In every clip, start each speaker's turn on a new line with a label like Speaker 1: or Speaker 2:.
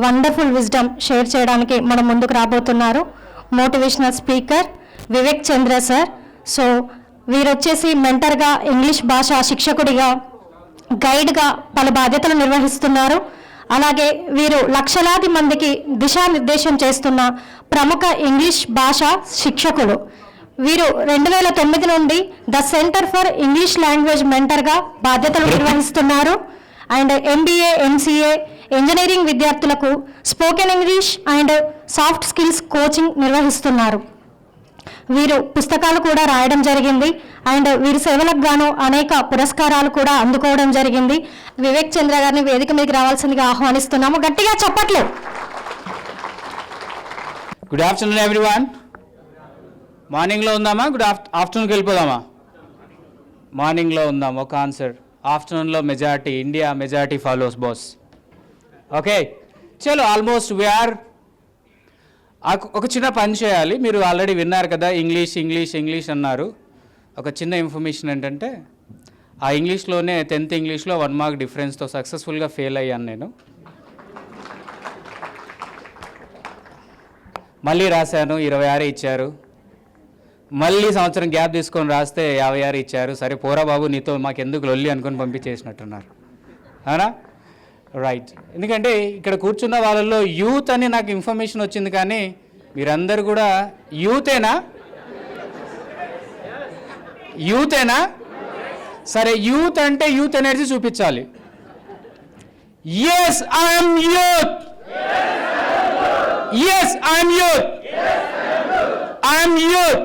Speaker 1: Wonderful wisdom share చేయడానికి మన ముందుకు రాబోతున్నారు మోటివేషనల్ స్పీకర్ వివేక్ చంద్ర సార్. సో వీరు వచ్చేసి మెంటర్గా, ఇంగ్లీష్ భాష శిక్షకుడిగా, గైడ్గా పలు బాధ్యతలు నిర్వహిస్తున్నారు. అలాగే వీరు లక్షలాది మందికి దిశానిర్దేశం చేస్తున్న ప్రముఖ ఇంగ్లీష్ భాష శిక్షకులు. వీరు 2009 నుండి the centre for English language మెంటర్గా బాధ్యతలు నిర్వహిస్తున్నారు. అండ్ MBA, MCA, ఇంజనీరింగ్ విద్యార్థులకు spoken English and soft skills coaching నిర్వహిస్తున్నారు. వీరు పుస్తకాలు కూడా రాయడం జరిగింది అండ్ వీరి సేవలకు గాను అనేక పురస్కారాలు కూడా అందుకోవడం జరిగింది. వివేక్ చంద్ర గారిని వేదిక మీదకి రావాల్సిందిగా ఆహ్వానిస్తున్నాము. గట్టిగా చప్పట్లు.
Speaker 2: Good afternoon everyone. మార్నింగ్లో ఉందామా, ఆఫ్టర్నూన్కి వెళ్ళిపోదామా? మార్నింగ్లో ఉందాం. ఒక ఆన్సర్. ఆఫ్టర్నూన్లో majority, India majority follows boss. Okay చలో, ఆల్మోస్ట్ వీఆర్. ఒక చిన్న పని చేయాలి. మీరు ఆల్రెడీ విన్నారు కదా, ఇంగ్లీష్ ఇంగ్లీష్ ఇంగ్లీష్ అన్నారు. ఒక చిన్న ఇన్ఫర్మేషన్ ఏంటంటే, ఆ ఇంగ్లీష్లోనే 10th ఇంగ్లీష్లో 1 మార్క్ డిఫరెన్స్తో సక్సెస్ఫుల్గా ఫెయిల్ అయ్యాను నేను. మళ్ళీ రాశాను, 26 ఇచ్చారు. మళ్ళీ సంవత్సరం గ్యాప్ తీసుకొని రాస్తే 56 ఇచ్చారు. సరే పోరా బాబు, నీతో మాకెందుకు లొల్లి అనుకొని పంపించేసినట్టున్నారు. అవునా? రైట్. ఎందుకంటే ఇక్కడ కూర్చున్న వాళ్ళల్లో యూత్ అని నాకు ఇన్ఫర్మేషన్ వచ్చింది, కానీ మీరందరూ కూడా యూతేనా? యూతేనా? సరే, యూత్ అంటే యూత్ ఎనర్జీ చూపించాలి. Yes I'm youth. Yes I'm youth. I'm youth.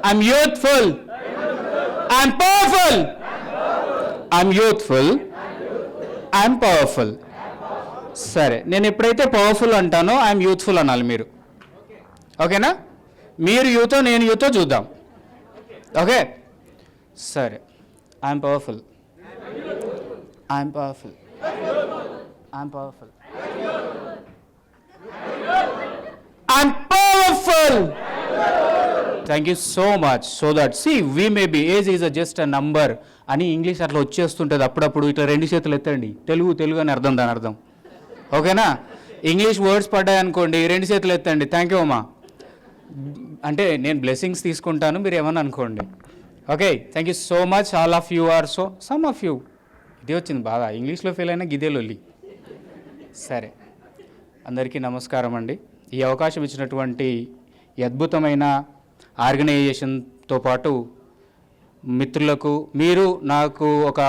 Speaker 2: I'm youthful. I'm powerful. I'm youthful. I'm powerful. సరే, నేను ఎప్పుడైతే పవర్ఫుల్ అంటానో ఐఎమ్ యూత్ఫుల్ అనాలి మీరు. ఓకేనా? మీరు యూతో నేను యూతో చూద్దాం. ఓకే సరే. I'm powerful. I'm powerful. I'm powerful. I'm powerful. Thank you so much. So that C we may be age is just a number అని ఇంగ్లీష్ అట్లా వచ్చేస్తుంటుంది అప్పుడప్పుడు. ఇట్లా 2 చేతులు ఎత్తండి, తెలుగు తెలుగు అని అర్థం, దాని అర్థం. ఓకేనా? ఇంగ్లీష్ వర్డ్స్ పడ్డాయి అనుకోండి, 2 చేతులు ఎత్తండి, థ్యాంక్ యూ అమ్మా అంటే నేను బ్లెస్సింగ్స్ తీసుకుంటాను, మీరు ఏమన్నా అనుకోండి. Okay, thank you so much. All of you are so, some of you. ఇదే వచ్చింది బాగా, ఇంగ్లీష్లో ఫెయిల్ అయినా గిదే లొల్లి. సరే, అందరికీ నమస్కారం అండి. ఈ అవకాశం ఇచ్చినటువంటి ఈ అద్భుతమైన ఆర్గనైజేషన్తో పాటు మిత్రులకు, మీరు నాకు ఒక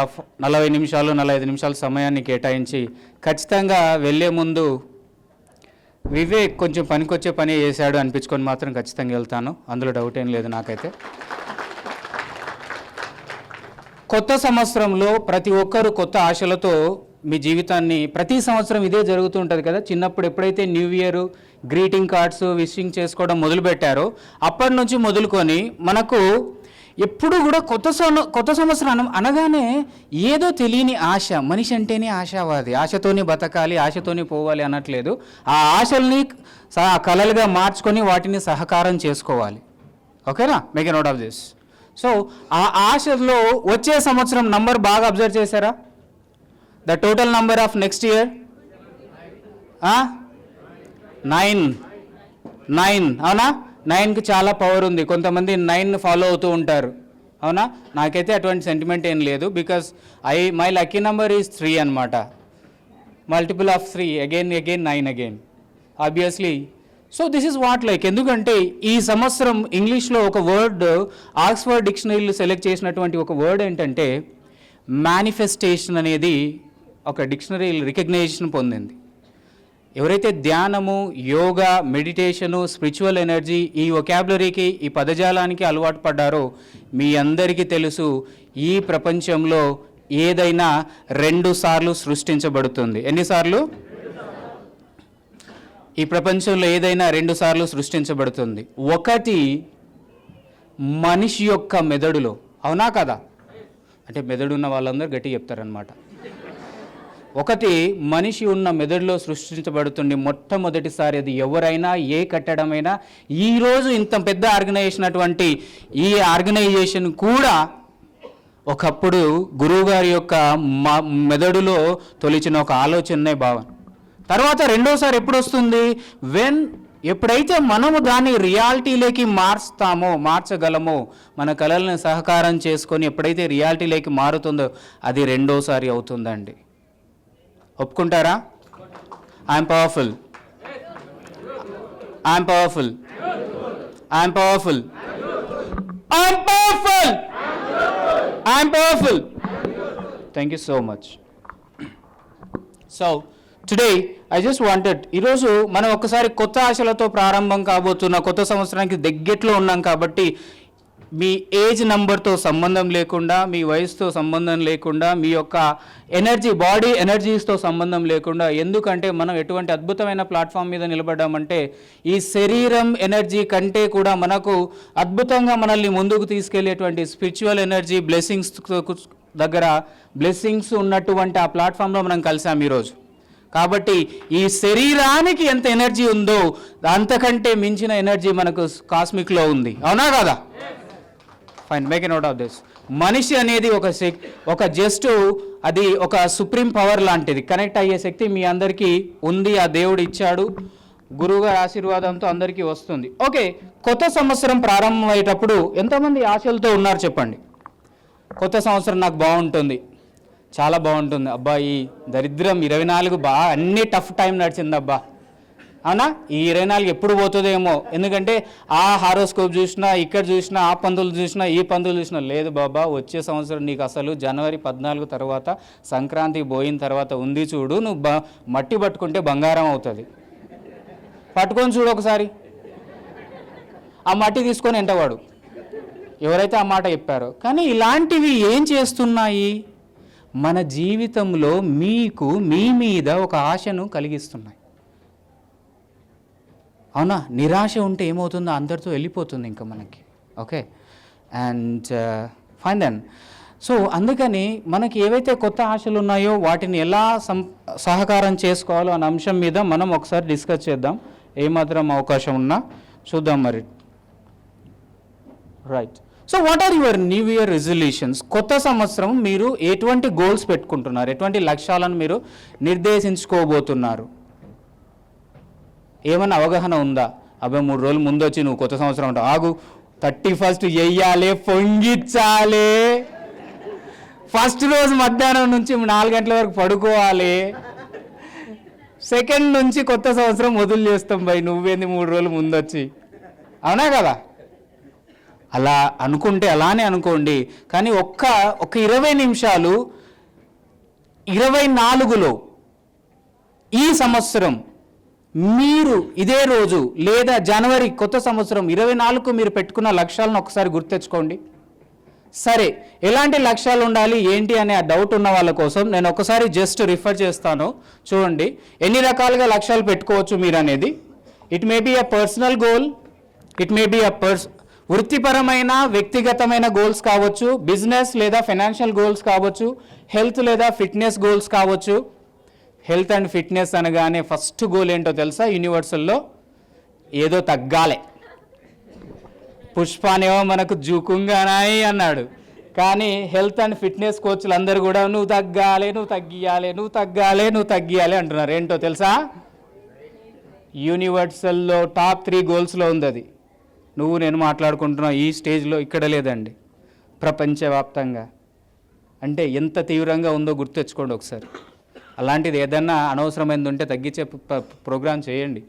Speaker 2: 40 నిమిషాలు 45 నిమిషాల సమయాన్ని కేటాయించి, ఖచ్చితంగా వెళ్ళే ముందు వివేక్ కొంచెం పనికొచ్చే పని చేశాడు అనిపించుకొని మాత్రం ఖచ్చితంగా వెళ్తాను, అందులో డౌట్ ఏం లేదు నాకైతే. కొత్త సంవత్సరంలో ప్రతి ఒక్కరూ కొత్త ఆశలతో మీ జీవితాన్ని, ప్రతి సంవత్సరం ఇదే జరుగుతూ ఉంటుంది కదా. చిన్నప్పుడు ఎప్పుడైతే new year greeting cards wishing చేసుకోవడం మొదలుపెట్టారో అప్పటి నుంచి మొదలుకొని మనకు ఎప్పుడు కూడా కొత్త సంవత్సరం అనగానే ఏదో తెలియని ఆశ. మనిషి అంటేనే ఆశావాది, ఆశతోనే బతకాలి, ఆశతోనే పోవాలి అనట్లేదు. ఆ ఆశల్ని కలలుగా మార్చుకొని వాటిని సహకారం చేసుకోవాలి. ఓకేనా? Make a note of this. So ఆ ఆశలో వచ్చే సంవత్సరం నంబర్ బాగా అబ్జర్వ్ చేశారా? The total number of next year 9. అవునా? 9కి చాలా పవర్ ఉంది. కొంతమంది 9 ఫాలో అవుతూ ఉంటారు. అవునా? నాకైతే అటువంటి సెంటిమెంట్ ఏం లేదు. Because my lucky number is 3 అనమాట. Multiple of 3 again 9 again obviously. So this is what like. ఎందుకంటే ఈ సంవత్సరం ఇంగ్లీష్లో ఒక వర్డ్, ఆక్స్ఫర్డ్ డిక్షనరీలో సెలెక్ట్ చేసినటువంటి ఒక వర్డ్ ఏంటంటే మేనిఫెస్టేషన్ అనేది ఒక డిక్షనరీ రికగ్నైజేషన్ పొందింది. ఎవరైతే ధ్యానము, యోగా, మెడిటేషను, స్పిరిచువల్ ఎనర్జీ ఈ వొకాబులరీకి, ఈ పదజాలానికి అలవాటు పడ్డారో మీ అందరికీ తెలుసు, ఈ ప్రపంచంలో ఏదైనా 2 సార్లు సృష్టించబడుతుంది. ఎన్నిసార్లు? ఈ ప్రపంచంలో ఏదైనా 2 సార్లు సృష్టించబడుతుంది. ఒకటి మనిషి యొక్క మెదడులో. అవునా కదా? అంటే మెదడు ఉన్న వాళ్ళందరూ గట్టి చెప్తారనమాట. ఒకటి మనిషి ఉన్న మెదడులో సృష్టించబడుతుంది మొట్టమొదటిసారి. అది ఎవరైనా, ఏ కట్టడమైనా, ఈరోజు ఇంత పెద్ద ఆర్గనైజేషన్ అటువంటి ఈ ఆర్గనైజేషన్ కూడా ఒకప్పుడు గురువుగారి యొక్క మెదడులో తొలిచిన ఒక ఆలోచనే భావన. తర్వాత రెండోసారి ఎప్పుడు వస్తుంది? ఎప్పుడైతే మనము దాన్ని రియాలిటీలోకి మార్చగలమో, మన కళలను సహకారం చేసుకొని ఎప్పుడైతే రియాలిటీలోకి మారుతుందో అది రెండోసారి అవుతుందండి. ఒప్పుకుంటారా? I'm powerful, I'm powerful, I'm powerful, I'm powerful, I'm powerful. Thank you so much. So today I just wanted, ఈరోజు మనం ఒక్కసారి కొత్త ఆశలతో ప్రారంభం కాబోతున్న కొత్త సంవత్సరానికి దగ్గరలో ఉన్నాం కాబట్టి మీ ఏజ్ నెంబర్తో సంబంధం లేకుండా, మీ వయసుతో సంబంధం లేకుండా, మీ యొక్క బాడీ ఎనర్జీస్తో సంబంధం లేకుండా, ఎందుకంటే మనం ఎటువంటి అద్భుతమైన ప్లాట్ఫామ్ మీద నిలబడ్డామంటే ఈ శరీరం ఎనర్జీ కంటే కూడా మనకు అద్భుతంగా మనల్ని ముందుకు తీసుకెళ్లేటువంటి స్పిరిచువల్ ఎనర్జీ బ్లెస్సింగ్స్ ఉన్నటువంటి ఆ ప్లాట్ఫామ్లో మనం కలిసాం ఈరోజు. కాబట్టి ఈ శరీరానికి ఎంత ఎనర్జీ ఉందో అంతకంటే మించిన ఎనర్జీ మనకు కాస్మిక్లో ఉంది. అవునా కదా? Fine, make a note of this. మనిషి అనేది ఒక జస్ట్ అది ఒక సుప్రీం పవర్ లాంటిది. కనెక్ట్ అయ్యే శక్తి మీ అందరికీ ఉంది, ఆ దేవుడు ఇచ్చాడు. గురువుగారి ఆశీర్వాదంతో అందరికీ వస్తుంది. ఓకే, కొత్త సంవత్సరం ప్రారంభమయ్యేటప్పుడు ఎంతమంది ఆశలతో ఉన్నారు చెప్పండి. కొత్త సంవత్సరం నాకు బాగుంటుంది, చాలా బాగుంటుంది, అబ్బా ఈ దరిద్రం 24 అన్నీ టఫ్ టైం నడిచింది అబ్బా, అవునా? ఈ 24 ఎప్పుడు పోతుందేమో, ఎందుకంటే ఆ హారోస్కోప్ చూసినా, ఇక్కడ చూసినా, ఆ పందులు చూసినా, ఈ పందులు చూసినా, లేదు బాబా వచ్చే సంవత్సరం నీకు అసలు జనవరి 14 తర్వాత సంక్రాంతి పోయిన తర్వాత ఉంది చూడు, నువ్వు మట్టి పట్టుకుంటే బంగారం అవుతుంది. పట్టుకొని చూడు ఒకసారి, ఆ మట్టి తీసుకొని ఎంటవాడు ఎవరైతే ఆ మాట చెప్పారో. కానీ ఇలాంటివి ఏం చేస్తున్నాయి? మన జీవితంలో మీ మీద ఒక ఆశను కలిగిస్తున్నాయి. అవునా? నిరాశ ఉంటే ఏమవుతుందో అందరితో వెళ్ళిపోతుంది ఇంకా మనకి. Okay, and fine then. So అందుకని మనకి ఏవైతే కొత్త ఆశలు ఉన్నాయో వాటిని ఎలా సహకారం చేసుకోవాలో అనే అంశం మీద మనం ఒకసారి డిస్కస్ చేద్దాం. ఏమాత్రం అవకాశం ఉన్నా చూద్దాం మరి. Right. So what are your new year resolutions? కొత్త సంవత్సరం మీరు ఎటువంటి గోల్స్ పెట్టుకుంటున్నారు, ఎటువంటి లక్ష్యాలను మీరు నిర్దేశించుకోబోతున్నారు? ఏమన్నా అవగాహన ఉందా? అబ్బాయి 3 రోజులు ముందు వచ్చి నువ్వు కొత్త సంవత్సరం ఉంటావు, ఆగు 31st వెయ్యాలి, పొంగిచ్చాలి, ఫస్ట్ రోజు మధ్యాహ్నం నుంచి 4 గంటల వరకు పడుకోవాలి, 2nd నుంచి కొత్త సంవత్సరం మొదలు చేస్తాం భయ్, నువ్వేంది 3 రోజులు ముందు వచ్చి, అవునా కదా? అలా అనుకుంటే అలానే అనుకోండి. కానీ ఒక్క 20 నిమిషాలు 24లో ఈ సంవత్సరం మీరు ఇదే రోజు లేదా జనవరి కొత్త సంవత్సరం 24కు మీరు పెట్టుకున్న లక్ష్యాలను ఒకసారి గుర్తెచ్చుకోండి. సరే, ఎలాంటి లక్ష్యాలు ఉండాలి ఏంటి అనే ఆ డౌట్ ఉన్న వాళ్ళ కోసం నేను ఒకసారి జస్ట్ రిఫర్ చేస్తాను. చూడండి ఎన్ని రకాలుగా లక్ష్యాలు పెట్టుకోవచ్చు మీరు అనేది. It may be a personal goal, it may be వృత్తిపరమైన వ్యక్తిగతమైన గోల్స్ కావచ్చు, బిజినెస్ లేదా ఫైనాన్షియల్ గోల్స్ కావచ్చు, హెల్త్ లేదా ఫిట్నెస్ గోల్స్ కావచ్చు. హెల్త్ అండ్ ఫిట్నెస్ అనగానే ఫస్ట్ గోల్ ఏంటో తెలుసా? యూనివర్సల్లో ఏదో తగ్గాలి. పుష్పానేమో మనకు జూకుంగానాయి అన్నాడు, కానీ హెల్త్ అండ్ ఫిట్నెస్ కోచ్లు అందరూ కూడా నువ్వు తగ్గాలి, నువ్వు తగ్గియాలి, నువ్వు తగ్గాలి, నువ్వు తగ్గియాలి అంటున్నారు. ఏంటో తెలుసా? యూనివర్సల్లో టాప్ 3 గోల్స్లో ఉంది అది. నువ్వు నేను మాట్లాడుకుంటున్నావు ఈ స్టేజ్లో, ఇక్కడ లేదండి, ప్రపంచవ్యాప్తంగా. అంటే ఎంత తీవ్రంగా ఉందో గుర్తెచ్చుకోండి ఒకసారి. అలాంటిది ఏదన్నా అనవసరమైనది ఉంటే తగ్గించే ప్రోగ్రామ్ చేయండి.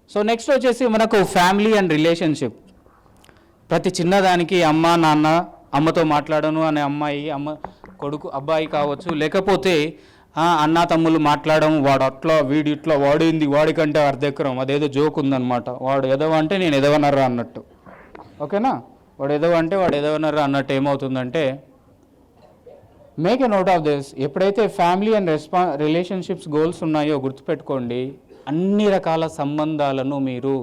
Speaker 2: సో నెక్స్ట్ వచ్చేసి మనకు ఫ్యామిలీ అండ్ రిలేషన్షిప్. ప్రతి చిన్నదానికి అమ్మ నాన్న, అమ్మతో మాట్లాడను అనే అమ్మాయి, కొడుకు అబ్బాయి కావచ్చు, లేకపోతే అన్న తమ్ముళ్ళు మాట్లాడడం, వాడు అట్లా వీడి ఇట్లా, వాడింది వాడికంటే అర్ధెకరం, అదేదో జోక్ ఉందన్నమాట. వాడు ఎదవ అంటే నేను ఎదవనర్రా అన్నట్టు, ఓకేనా? వాడు ఎదవ అంటే వాడు ఎదవనర్రా అన్నట్టు ఏమవుతుందంటే, make a note of this. ఎప్పుడైతే ఫ్యామిలీ అండ్ రిలేషన్షిప్స్ గోల్స్ ఉన్నాయో గుర్తుపెట్టుకోండి, అన్ని రకాల సంబంధాలను మీరు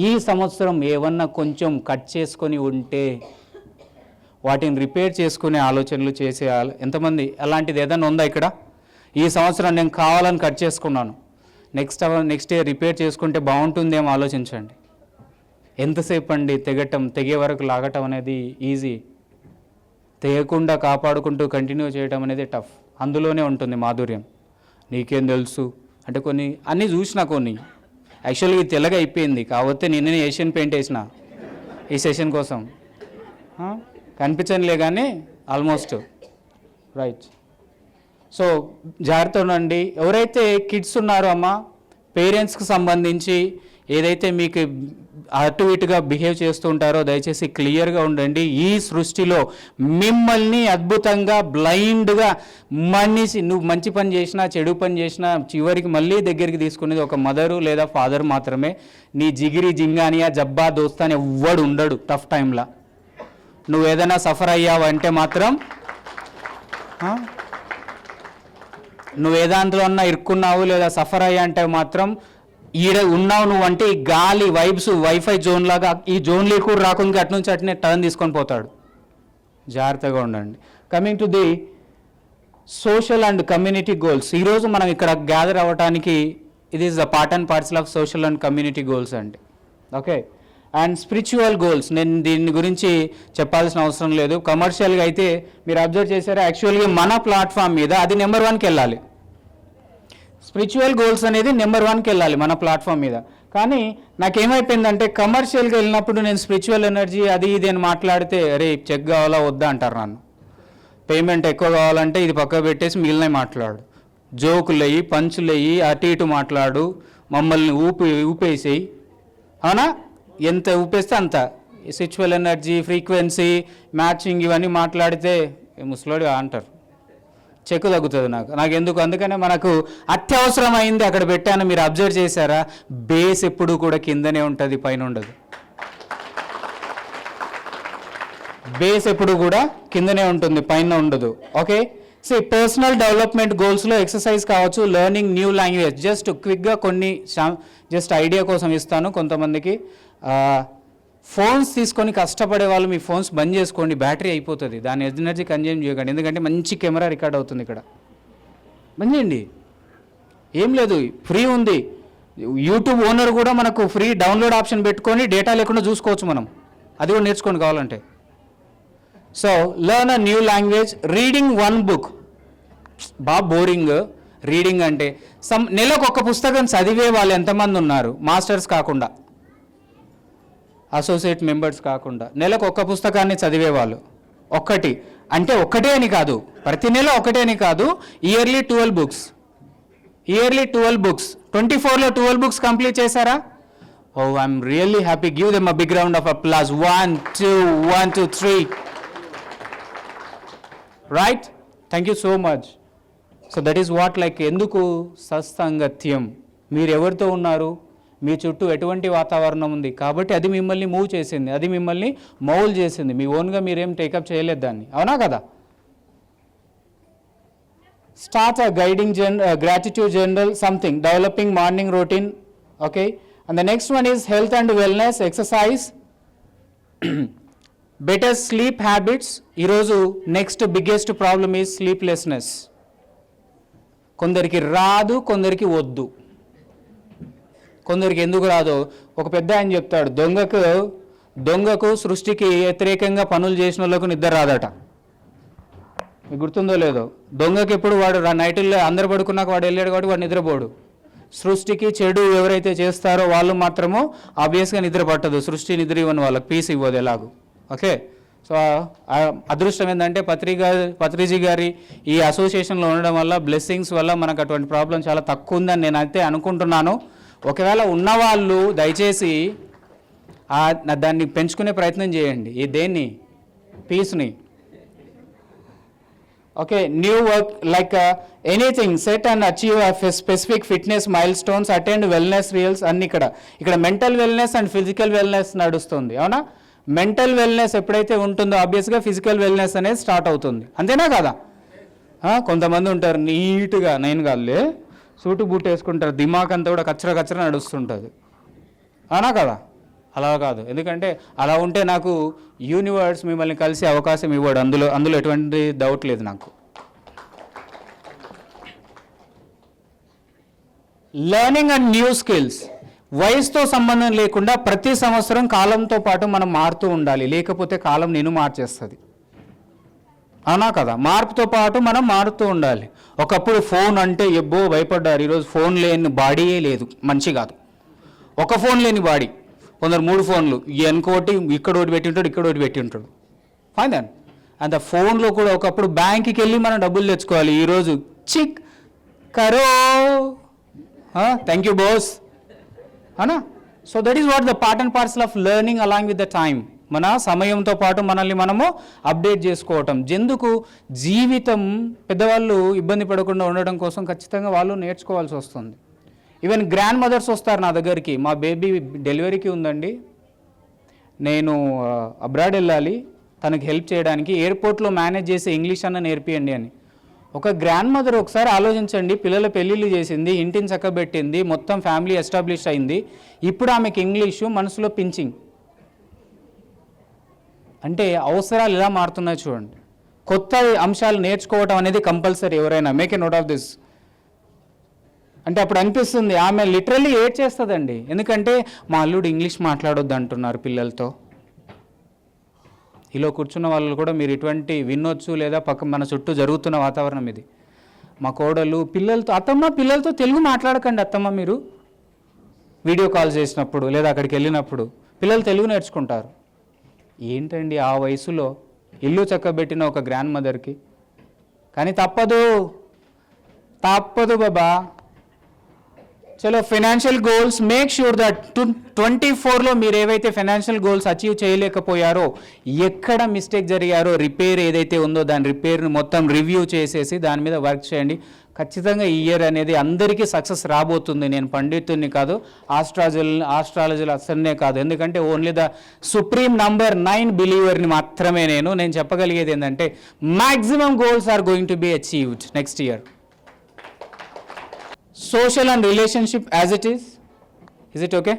Speaker 2: ఈ సంవత్సరం ఏమన్నా కొంచెం కట్ చేసుకొని ఉంటే వాటిని రిపేర్ చేసుకునే ఆలోచనలు చేసే ఎంతమంది అలాంటిది ఏదైనా ఉందా ఇక్కడ? ఈ సంవత్సరం నేను కావాలని కట్ చేసుకున్నాను, నెక్స్ట్ ఇయర్ రిపేర్ చేసుకుంటే బాగుంటుందేమో ఆలోచించండి. ఎంతసేపు అండి తెగే వరకు లాగటం అనేది ఈజీ, తెగకుండా కాపాడుకుంటూ కంటిన్యూ చేయడం అనేది టఫ్. అందులోనే ఉంటుంది మాధుర్యం. నీకేం తెలుసు, అంటే కొన్ని అన్నీ చూసినా కొన్ని యాక్చువల్గా ఇది తెల్లగా అయిపోయింది కాకపోతే నిన్ననే ఏషియన్ పెయింట్ వేసిన ఈ సెషన్ కోసం కనిపించనిలే కానీ ఆల్మోస్ట్ రైట్. సో జాగ్రత్త ఉండండి. ఎవరైతే కిడ్స్ ఉన్నారో అమ్మ పేరెంట్స్కి సంబంధించి ఏదైతే మీకు అటు ఇటుగా బిహేవ్ చేస్తూ ఉంటారో దయచేసి క్లియర్గా ఉండండి. ఈ సృష్టిలో మిమ్మల్ని అద్భుతంగా బ్లైండ్గా మనిషి నువ్వు మంచి పని చేసినా చెడు పని చేసినా చివరికి మళ్ళీ దగ్గరికి తీసుకునేది ఒక మదరు లేదా ఫాదర్ మాత్రమే. నీ జిగిరి జింగానియా జబ్బా దోస్తా అని ఎవ్వడు ఉండడు టఫ్ టైంలో. నువ్వు ఏదైనా సఫర్ అయ్యావంటే మాత్రం నువ్వు ఏ దాంట్లో అన్నా ఇరుక్కున్నావు లేదా సఫర్ అయ్యా అంటే మాత్రం ఈడ ఉన్నావు నువ్వు అంటే ఈ గాలి వైబ్స్ వైఫై జోన్ లాగా ఈ జోన్లో కూడా రాకుండా అటు నుంచి అట్నే టర్న్ తీసుకొని పోతాడు. జాగ్రత్తగా ఉండండి. Coming to the social and community goals. ఈరోజు మనం ఇక్కడ గ్యాదర్ అవ్వడానికి ఇది is the part and parcel of social and community goals అండి. ఓకే. అండ్ స్పిరిచువల్ గోల్స్ నేను దీని గురించి చెప్పాల్సిన అవసరం లేదు. కమర్షియల్గా అయితే మీరు అబ్జర్వ్ చేశారా యాక్చువల్గా మన ప్లాట్ఫామ్ మీద అది నెంబర్ 1కి వెళ్ళాలి. స్పిరిచువల్ గోల్స్ అనేది నెంబర్ 1కి వెళ్ళాలి మన ప్లాట్ఫామ్ మీద. కానీ నాకేమైపోయిందంటే కమర్షియల్గా వెళ్ళినప్పుడు నేను స్పిరిచువల్ ఎనర్జీ అది ఇది అని మాట్లాడితే అరే చెక్ కావాలా వద్దా అంటారు నన్ను. పేమెంట్ ఎక్కువ కావాలంటే ఇది పక్క పెట్టేసి మిగిలినవి మాట్లాడు, జోకులు అయ్యి పంచులు అయ్యి అటు ఇటు మాట్లాడు, మమ్మల్ని ఊపేసేయి. అవునా? ఎంత ఊపేస్తే అంత. స్పిరిచువల్ ఎనర్జీ ఫ్రీక్వెన్సీ మ్యాచింగ్ ఇవన్నీ మాట్లాడితే ముసలోడు అంటారు. చెక్కు తగ్గుతుంది నాకు ఎందుకు. అందుకనే మనకు అత్యవసరమైంది అక్కడ పెట్టాను. మీరు అబ్జర్వ్ చేశారా? బేస్ ఎప్పుడు కూడా కిందనే ఉంటుంది, పైన ఉండదు. బేస్ ఎప్పుడు కూడా కిందనే ఉంటుంది, పైన ఉండదు. ఓకే. సో పర్సనల్ డెవలప్మెంట్ గోల్స్లో ఎక్సర్సైజ్ కావచ్చు, లెర్నింగ్ న్యూ లాంగ్వేజ్. జస్ట్ క్విక్గా కొన్ని జస్ట్ ఐడియా కోసం ఇస్తాను కొంతమందికి. ఫోన్స్ తీసుకొని కష్టపడే వాళ్ళు మీ ఫోన్స్ బంద్ చేసుకోండి, బ్యాటరీ అయిపోతుంది. దాని ఎనర్జీ కన్జ్యూమ్ చేయకండి. ఎందుకంటే మంచి కెమెరా రికార్డ్ అవుతుంది ఇక్కడ. బంద్ చేయండి, ఏం లేదు, ఫ్రీ ఉంది. యూట్యూబ్ ఓనర్ కూడా మనకు ఫ్రీ డౌన్లోడ్ ఆప్షన్ పెట్టుకొని డేటా లేకుండా చూసుకోవచ్చు మనం. అది కూడా నేర్చుకోండి కావాలంటే. So learn a new language. Reading 1 book. బాగా బోరింగ్ రీడింగ్ అంటే. నెలకు ఒక పుస్తకం చదివే వాళ్ళు ఎంతమంది ఉన్నారు? మాస్టర్స్ కాకుండా, అసోసియేట్ మెంబర్స్ కాకుండా నెలకు ఒక్క పుస్తకాన్ని చదివేవాళ్ళు. ఒక్కటి అంటే ఒక్కటే అని కాదు, ప్రతి నెల ఒకటే అని కాదు, ఇయర్లీ 12 books. Yearly 12 books. 24లో 12 books కంప్లీట్ చేశారా? Oh I'm really happy. Give them a big round of applause. 1 2 3. Right. Thank you so much. So that is what like. ఎందుకు సత్సంగత్యం? మీరు ఎవరితో ఉన్నారు, మీ చుట్టూ ఎటువంటి వాతావరణం ఉంది కాబట్టి అది మిమ్మల్ని మూవ్ చేసింది, అది మిమ్మల్ని మౌల్ చేసింది. మీ ఓన్గా మీరేం టేకప్ చేయలేదు దాన్ని. అవునా కదా? Start a guiding gratitude general something, developing morning routine. Okay. And the next one is health and wellness, exercise, better sleep habits. ఈరోజు next biggest problem is sleeplessness. కొందరికి రాదు, కొందరికి వద్దు. కొందరికి ఎందుకు రాదో ఒక పెద్ద ఆయన చెప్తాడు, దొంగకు సృష్టికి వ్యతిరేకంగా పనులు చేసిన వాళ్ళకు నిద్ర రాదట. మీకు గుర్తుందో లేదో? దొంగకి ఎప్పుడు వాడు నైట్లో అందరు పడుకున్నాక వాడు వెళ్ళాడు కాబట్టి వాడు నిద్రపోడు. సృష్టికి చెడు ఎవరైతే చేస్తారో వాళ్ళు మాత్రము ఆబ్వియస్గా నిద్ర పట్టదు. సృష్టి నిద్ర ఇవ్వని వాళ్ళకి పీస్ ఇవ్వదు ఎలాగూ. ఓకే. సో అదృష్టం ఏంటంటే పత్రిజీ గారి ఈ అసోసియేషన్లో ఉండడం వల్ల, బ్లెస్సింగ్స్ వల్ల మనకు అటువంటి ప్రాబ్లం చాలా తక్కువ ఉందని నేనైతే అనుకుంటున్నాను. ఒకవేళ ఉన్నవాళ్ళు దయచేసి దాన్ని పెంచుకునే ప్రయత్నం చేయండి. దేన్ని? పీస్ని. Okay. New work like anything, set and achieve specific fitness milestones, attend wellness reels అన్ని. ఇక్కడ mental wellness and physical wellness నడుస్తుంది. అవునా? మెంటల్ వెల్నెస్ ఎప్పుడైతే ఉంటుందో ఆబ్వియస్గా ఫిజికల్ వెల్నెస్ అనేది స్టార్ట్ అవుతుంది. అంతేనా కదా? కొంతమంది ఉంటారు నీట్గా, నేను కాదులే, సూటు బూట్ వేసుకుంటారు, దిమాగ్ అంతా కూడా కచ్చర నడుస్తుంటుంది. అవునా కదా? అలా కాదు. ఎందుకంటే అలా ఉంటే నాకు యూనివర్స్ మిమ్మల్ని కలిసే అవకాశం ఇవ్వడు. అందులో ఎటువంటి డౌట్ లేదు నాకు. Learning and new skills. వయసుతో సంబంధం లేకుండా ప్రతి సంవత్సరం కాలంతో పాటు మనం మారుతూ ఉండాలి, లేకపోతే కాలం నేను మార్చేస్తుంది. అవునా కదా? మార్పుతో పాటు మనం మారుతూ ఉండాలి. ఒకప్పుడు ఫోన్ అంటే ఎబ్బో భయపడ్డారు. ఈరోజు ఫోన్ లేని బాడీయే లేదు, మంచి కాదు. ఒక ఫోన్ లేని బాడీ, కొందరు 3 ఫోన్లు, ఇంకోటి ఇక్కడ ఒకటి పెట్టి ఉంటాడు, ఇక్కడ ఒకటి పెట్టి ఉంటాడు. Fine then. అంత ఫోన్లో కూడా ఒకప్పుడు బ్యాంక్కి వెళ్ళి మనం డబ్బులు తెచ్చుకోవాలి. ఈరోజు చిక్ కరో, థ్యాంక్ యూ బాస్, అవునా? So that is what the part and parcel of learning along with the time. మన సమయంతో పాటు మనల్ని మనము అప్డేట్ చేసుకోవటం. ఎందుకు జీవితం పెద్దవాళ్ళు ఇబ్బంది పడకుండా ఉండడం కోసం ఖచ్చితంగా వాళ్ళు నేర్చుకోవాల్సి వస్తుంది. ఈవెన్ గ్రాండ్ మదర్స్ వస్తారు నా దగ్గరికి, మా బేబీ డెలివరీకి ఉందండి, నేను అబ్రాడ్ వెళ్ళాలి, తనకి హెల్ప్ చేయడానికి ఎయిర్పోర్ట్లో మేనేజ్ చేసే ఇంగ్లీష్ అన్న నేర్పియండి అని. ఒక గ్రాండ్ మదర్ ఒకసారి ఆలోచించండి, పిల్లల పెళ్ళిళ్ళు చేసింది, ఇంటిని చక్కబెట్టింది, మొత్తం ఫ్యామిలీ ఎస్టాబ్లిష్ అయింది, ఇప్పుడు ఆమెకి ఇంగ్లీషు, మనసులో పించింగ్. అంటే అవసరాలు ఎలా మారుతున్నాయి చూడండి. కొత్త అంశాలు నేర్చుకోవటం అనేది కంపల్సరీ. ఎవరైనా make a note of this. అంటే అప్పుడు అనిపిస్తుంది ఆమె లిటరల్లీ ఏడ్ చేస్తుందండి. ఎందుకంటే మా అల్లుడు ఇంగ్లీష్ మాట్లాడొద్దు అంటున్నారు పిల్లలతో. ఇలా కూర్చున్న వాళ్ళు కూడా మీరు ఇటువంటి వినొచ్చు, లేదా మన చుట్టూ జరుగుతున్న వాతావరణం ఇది. మా కోడలు పిల్లలతో, అత్తమ్మ పిల్లలతో తెలుగు మాట్లాడకండి అత్తమ్మ, మీరు వీడియో కాల్ చేసినప్పుడు లేదా అక్కడికి వెళ్ళినప్పుడు పిల్లలు తెలుగు నేర్చుకుంటారు. ఏంటండి ఆ వయసులో ఇల్లు చక్కబెట్టిన ఒక గ్రాండ్ మదర్కి. కానీ తప్పదు బాబా. చలో, financial goals, make sure that 24లో మీరు ఏవైతే ఫైనాన్షియల్ గోల్స్ అచీవ్ చేయలేకపోయారో, ఎక్కడ మిస్టేక్ జరిగారో, రిపేర్ ఏదైతే ఉందో దాని రిపేర్ని మొత్తం రివ్యూ చేసేసి దాని మీద వర్క్ చేయండి. ఖచ్చితంగా ఈ ఇయర్ అనేది అందరికీ సక్సెస్ రాబోతుంది. నేను పండితుడిని కాదు, ఆస్ట్రాలజీలు అసలనే కాదు. ఎందుకంటే ఓన్లీ ద సుప్రీం నంబర్ 9 బిలీవర్ని మాత్రమే నేను చెప్పగలిగేది ఏంటంటే maximum goals are going to be achieved next year. Social and relationship as it is it okay?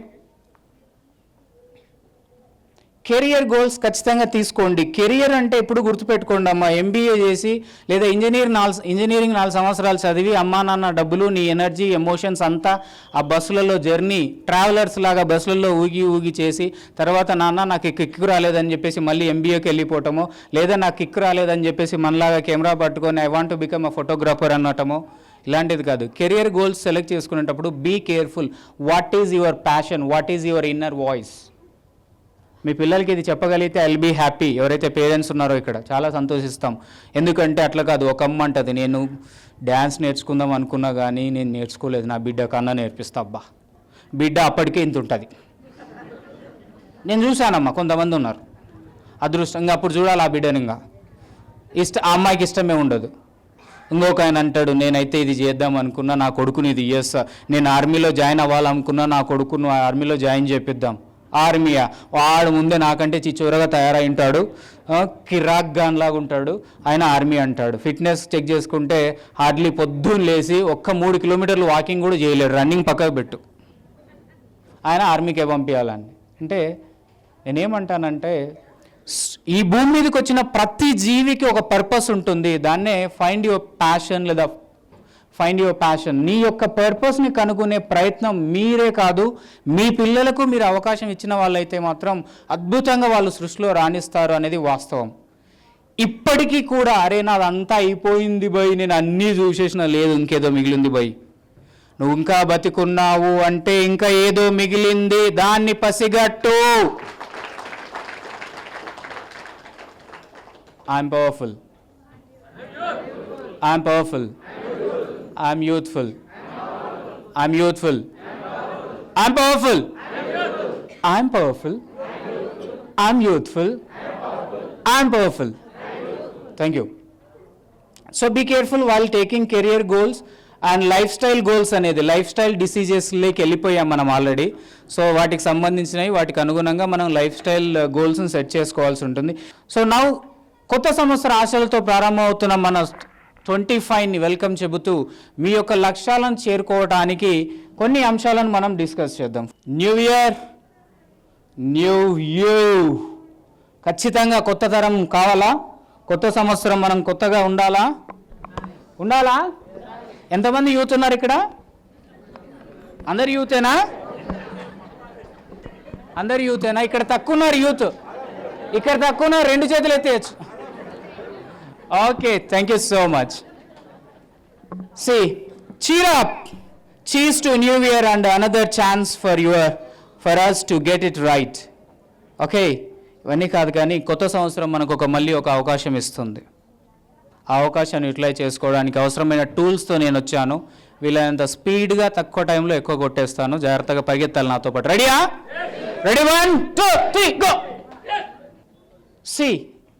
Speaker 2: Career goals ఖచ్చితంగా తీసుకోండి. కెరియర్ అంటే ఇప్పుడు గుర్తుపెట్టుకోండి అమ్మా, ఎంబీఏ చేసి లేదా ఇంజనీరింగ్ 4 సంవత్సరాలు చదివి అమ్మా నాన్న డబ్బులు, నీ ఎనర్జీ, ఎమోషన్స్ అంతా ఆ బస్సులలో జర్నీ, ట్రావెలర్స్ లాగా బస్సులలో ఊగి చేసి తర్వాత నాన్న నాకు కిక్కు రాలేదని చెప్పేసి మళ్ళీ ఎంబీఏకి వెళ్ళిపోవటమో, లేదా నాకు కిక్కు రాలేదని చెప్పేసి మనలాగా కెమెరా పట్టుకొని I want to become a photographer అనటమో, ఇలాంటిది కాదు. కెరియర్ గోల్స్ సెలెక్ట్ చేసుకునేటప్పుడు be careful. What is your passion, what is your inner voice. మీ పిల్లలకి ఇది చెప్పగలిగితే ఐల్ బీ హ్యాపీ. ఎవరైతే పేరెంట్స్ ఉన్నారో ఇక్కడ చాలా సంతోషిస్తాం. ఎందుకంటే అట్లా కాదు, ఒక అమ్మ అంటది నేను డ్యాన్స్ నేర్చుకుందాం అనుకున్నా కానీ నేను నేర్చుకోలేదు, నా బిడ్డ కన్నా నేర్పిస్తా. అబ్బా, బిడ్డ అప్పటికే ఇంత ఉంటుంది. నేను చూశానమ్మా, కొంతమంది ఉన్నారు అదృష్టంగా, అప్పుడు చూడాలి ఆ బిడ్డని. ఇంకా ఆ అమ్మాయికి ఇష్టమే ఉండదు. ఇంకొక ఆయన అంటాడు నేనైతే ఇది చేద్దాం అనుకున్నా, నా కొడుకుని ఇది చేస్తా, నేను ఆర్మీలో జాయిన్ అవ్వాలనుకున్నా, నా కొడుకును ఆర్మీలో జాయిన్ చేపిద్దాం. ఆర్మీయా, వాడు ముందే నాకంటే చిచ్చోరగా తయారై ఉంటాడు, కిరాక్ గాన్ లాగా ఉంటాడు, ఆయన ఆర్మీ అంటాడు. ఫిట్నెస్ చెక్ చేసుకుంటే హార్డ్లీ పొద్దున్న లేచి 3 కిలోమీటర్లు వాకింగ్ కూడా చేయలేడు, రన్నింగ్ పక్కకు పెట్టు, ఆయన ఆర్మీకే పంపించాలని. అంటే నేనేమంటానంటే ఈ భూమి మీదకి వచ్చిన ప్రతి జీవికి ఒక పర్పస్ ఉంటుంది. దాన్నే ఫైండ్ యువర్ ప్యాషన్ లేదా ఫైండ్ యువర్ ప్యాషన్. నీ యొక్క పర్పస్ని కనుగొనే ప్రయత్నం మీరే కాదు, మీ పిల్లలకు మీరు అవకాశం ఇచ్చిన వాళ్ళైతే మాత్రం అద్భుతంగా వాళ్ళు సృష్టిలో రాణిస్తారు అనేది వాస్తవం. ఇప్పటికీ కూడా అరే నాదంతా అయిపోయింది బై, నేను అన్నీ చూసేసిన, లేదు ఇంకేదో మిగిలింది బై, నువ్వు ఇంకా బతికున్నావు అంటే ఇంకా ఏదో మిగిలింది, దాన్ని పసిగట్టు. I'm powerful. I'm powerful. I'm youthful. I'm youthful. I'm powerful. I'm powerful. I'm youthful. I'm powerful. Thank you. So be careful while taking career goals and lifestyle goals అనేది లైఫ్ స్టైల్ డిసీజెస్లోకి వెళ్ళిపోయాం మనం ఆల్రెడీ. సో వాటికి సంబంధించినవి వాటికి అనుగుణంగా మనం life style గోల్స్ని set చేసుకోవాల్సి ఉంటుంది. సో నౌ కొత్త సంవత్సర ఆశలతో ప్రారంభమవుతున్న మన 25ని వెల్కమ్ చెబుతూ మీ యొక్క లక్ష్యాలను చేరుకోవడానికి కొన్ని అంశాలను మనం డిస్కస్ చేద్దాం. New year, new you. ఖచ్చితంగా కొత్త తరం కావాలా? కొత్త సంవత్సరం మనం కొత్తగా ఉండాలా? ఎంతమంది యూత్ ఉన్నారు ఇక్కడ? అందరు యూతేనా? ఇక్కడ తక్కువ ఉన్నారు యూత్, ఇక్కడ తక్కువ ఉన్నారు, 2 చేతులు ఎత్తేయచ్చు. Okay, thank you so much. See, cheer up. Cheers to New Year and another chance for us to get it right. Okay, ఇవన్నీ కాదు కానీ కొత్త సంవత్సరం మనకు మళ్ళీ ఒక అవకాశం ఇస్తుంది. ఆ అవకాశాన్ని యూటిలైజ్ చేసుకోవడానికి అవసరమైన టూల్స్తో నేను వచ్చాను. వీలైనంత స్పీడ్గా తక్కువ టైంలో ఎక్కువ కొట్టేస్తాను. జాగ్రత్తగా పరిగెత్తాలి నాతో పాటు. రెడీయా? Ready 1 2 3 go. సి,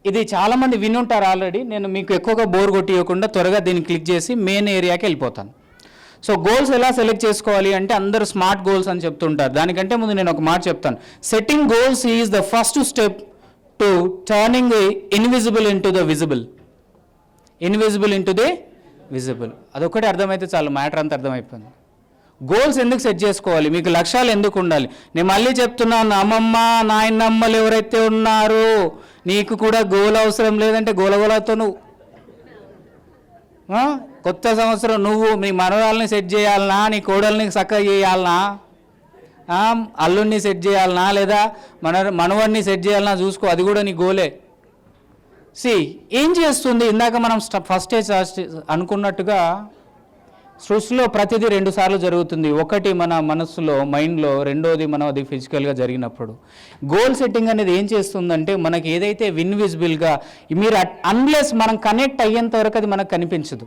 Speaker 2: ఇది చాలామంది వినుంటారు ఆల్రెడీ. నేను మీకు ఎక్కువగా బోర్ కొట్టియకుండా త్వరగా దీన్ని క్లిక్ చేసి మెయిన్ ఏరియాకి వెళ్ళిపోతాను. సో గోల్స్ ఎలా సెలెక్ట్ చేసుకోవాలి అంటే అందరూ స్మార్ట్ గోల్స్ అని చెప్తుంటారు. దానికంటే ముందు నేను ఒక మాట చెప్తాను. Setting goals is the first step to turning invisible into the visible. Invisible into the visible. అదొక్కటి అర్థమైతే చాలు, మ్యాటర్ అంతా అర్థమైపోయింది. గోల్స్ ఎందుకు సెట్ చేసుకోవాలి, మీకు లక్ష్యాలు ఎందుకు ఉండాలి? నేను మళ్ళీ చెప్తున్నాను, అమ్మమ్మ నాయనమ్మలు ఎవరైతే ఉన్నారో నీకు కూడా గోల్ అవసరం లేదంటే గోలగోలతో నువ్వు కొత్త సంవత్సరం నువ్వు నీ మనవరాలని సెట్ చేయాలనా, నీ కోడల్ని చక్కగా చేయాలనా, అల్లుడిని సెట్ చేయాలనా, లేదా మనవడిని సెట్ చేయాలనా చూసుకో, అది కూడా నీ గోలే. ఏం చేస్తుంది? ఇందాక మనం ఫస్ట్ అనుకున్నట్టుగా సృష్టిలో ప్రతిదీ 2 సార్లు జరుగుతుంది. ఒకటి మన మనస్సులో, మైండ్లో, రెండోది మనం అది ఫిజికల్గా జరిగినప్పుడు. గోల్ సెట్టింగ్ అనేది ఏం చేస్తుందంటే మనకి ఏదైతే ఇన్విజిబుల్గా మీరు అన్లెస్ మనం కనెక్ట్ అయ్యేంత వరకు అది మనకు కనిపించదు.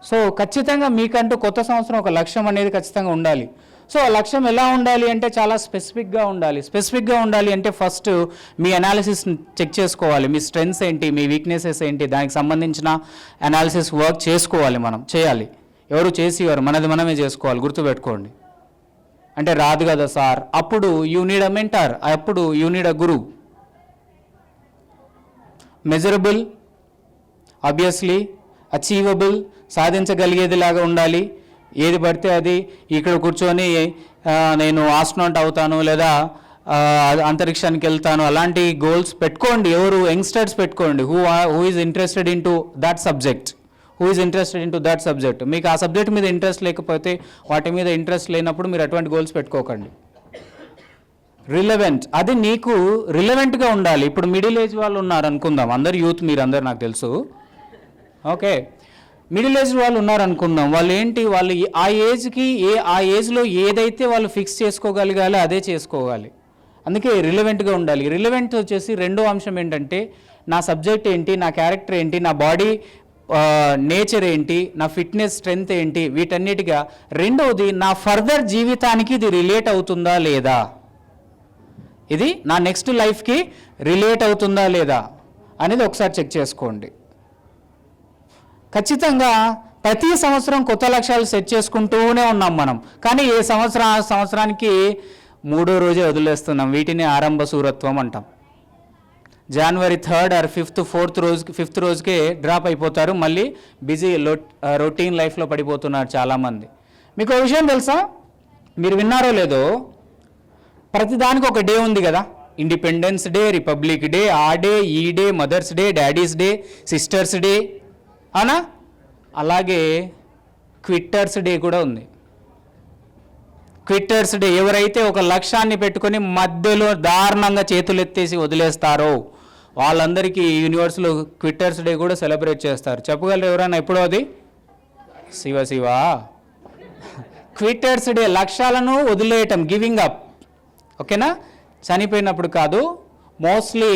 Speaker 2: సో ఖచ్చితంగా మీకంటూ కొత్త సంవత్సరం ఒక లక్ష్యం అనేది ఖచ్చితంగా ఉండాలి. సో ఆ లక్ష్యం ఎలా ఉండాలి అంటే చాలా స్పెసిఫిక్గా ఉండాలి. స్పెసిఫిక్గా ఉండాలి అంటే ఫస్ట్ మీ అనాలిసిస్ చెక్ చేసుకోవాలి. మీ స్ట్రెంగ్స్ ఏంటి, మీ వీక్నెసెస్ ఏంటి, దానికి సంబంధించిన అనాలిసిస్ వర్క్ చేసుకోవాలి, మనం చేయాలి. ఎవరు చేసేవారు, మనది మనమే చేసుకోవాలి. గుర్తుపెట్టుకోండి. అంటే రాదు కదా సార్, అప్పుడు యూ నీడ్ అ మెంటర్, అప్పుడు you need a guru. Measurable, obviously, achievable, సాధించగలిగేదిలాగా ఉండాలి. ఏది పడితే అది ఇక్కడ కూర్చొని నేను ఆస్ట్రోనాట్ అవుతాను లేదా అంతరిక్షానికి వెళ్తాను అలాంటి గోల్స్ పెట్టుకోండి. ఎవరు యంగ్స్టర్స్ పెట్టుకోండి, who is interested in to that subject. మీకు ఆ సబ్జెక్ట్ మీద ఇంట్రెస్ట్ లేకపోతే, వాటి మీద ఇంట్రెస్ట్ లేనప్పుడు మీరు అటువంటి గోల్స్ పెట్టుకోకండి. రిలవెంట్, అది నీకు రిలవెంట్గా ఉండాలి. ఇప్పుడు మిడిల్ ఏజ్ వాళ్ళు ఉన్నారు అనుకుందాం, అందరు యూత్, మీరు అందరు నాకు తెలుసు. ఓకే, మిడిల్ ఏజ్ వాళ్ళు ఉన్నారనుకుందాం. వాళ్ళు ఏంటి, వాళ్ళు ఆ ఏజ్లో ఏదైతే వాళ్ళు ఫిక్స్ చేసుకోగలగాలో అదే చేసుకోవాలి. అందుకే రిలవెంట్గా ఉండాలి. రిలవెంట్ వచ్చేసి రెండో అంశం ఏంటంటే నా సబ్జెక్ట్ ఏంటి, నా క్యారెక్టర్ ఏంటి, నా బాడీ నేచర్ ఏంటి, నా ఫిట్నెస్ స్ట్రెంగ్త్ ఏంటి, వీటన్నిటిగా. రెండవది నా ఫర్దర్ జీవితానికి ఇది రిలేట్ అవుతుందా లేదా, ఇది నా నెక్స్ట్ లైఫ్కి రిలేట్ అవుతుందా లేదా అనేది ఒకసారి చెక్ చేసుకోండి. ఖచ్చితంగా ప్రతి సంవత్సరం కొత్త లక్ష్యాలు సెట్ చేసుకుంటూనే ఉన్నాం మనం. కానీ ఏ సంవత్సరానికి 3వ రోజే వదిలేస్తున్నాం. వీటిని ఆరంభ శూరత్వం అంటాం. January 3rd or 5th రోజుకే డ్రాప్ అయిపోతారు. మళ్ళీ బిజీ రొటీన్ లైఫ్లో పడిపోతున్నారు చాలామంది. మీకు ఒక విషయం తెలుసా, మీరు విన్నారో లేదో, ప్రతిదానికి ఒక డే ఉంది కదా. ఇండిపెండెన్స్ డే, రిపబ్లిక్ డే, ఆ డే, ఈ day, mother's day, daddy's day, sister's day, అవునా? అలాగే క్విట్టర్స్ డే కూడా ఉంది. క్విట్టర్స్ డే, ఎవరైతే ఒక లక్ష్యాన్ని పెట్టుకొని మధ్యలో దారుణంగా చేతులు ఎత్తేసి వదిలేస్తారో వాళ్ళందరికీ యూనివర్స్లో క్విట్టర్స్ డే కూడా సెలబ్రేట్ చేస్తారు. చెప్పగలరు ఎవరైనా ఎప్పుడో అది? శివ క్విట్టర్స్ డే, లక్ష్యాలను వదిలేయటం, గివింగ్ అప్. ఓకేనా? చనిపోయినప్పుడు కాదు, mostly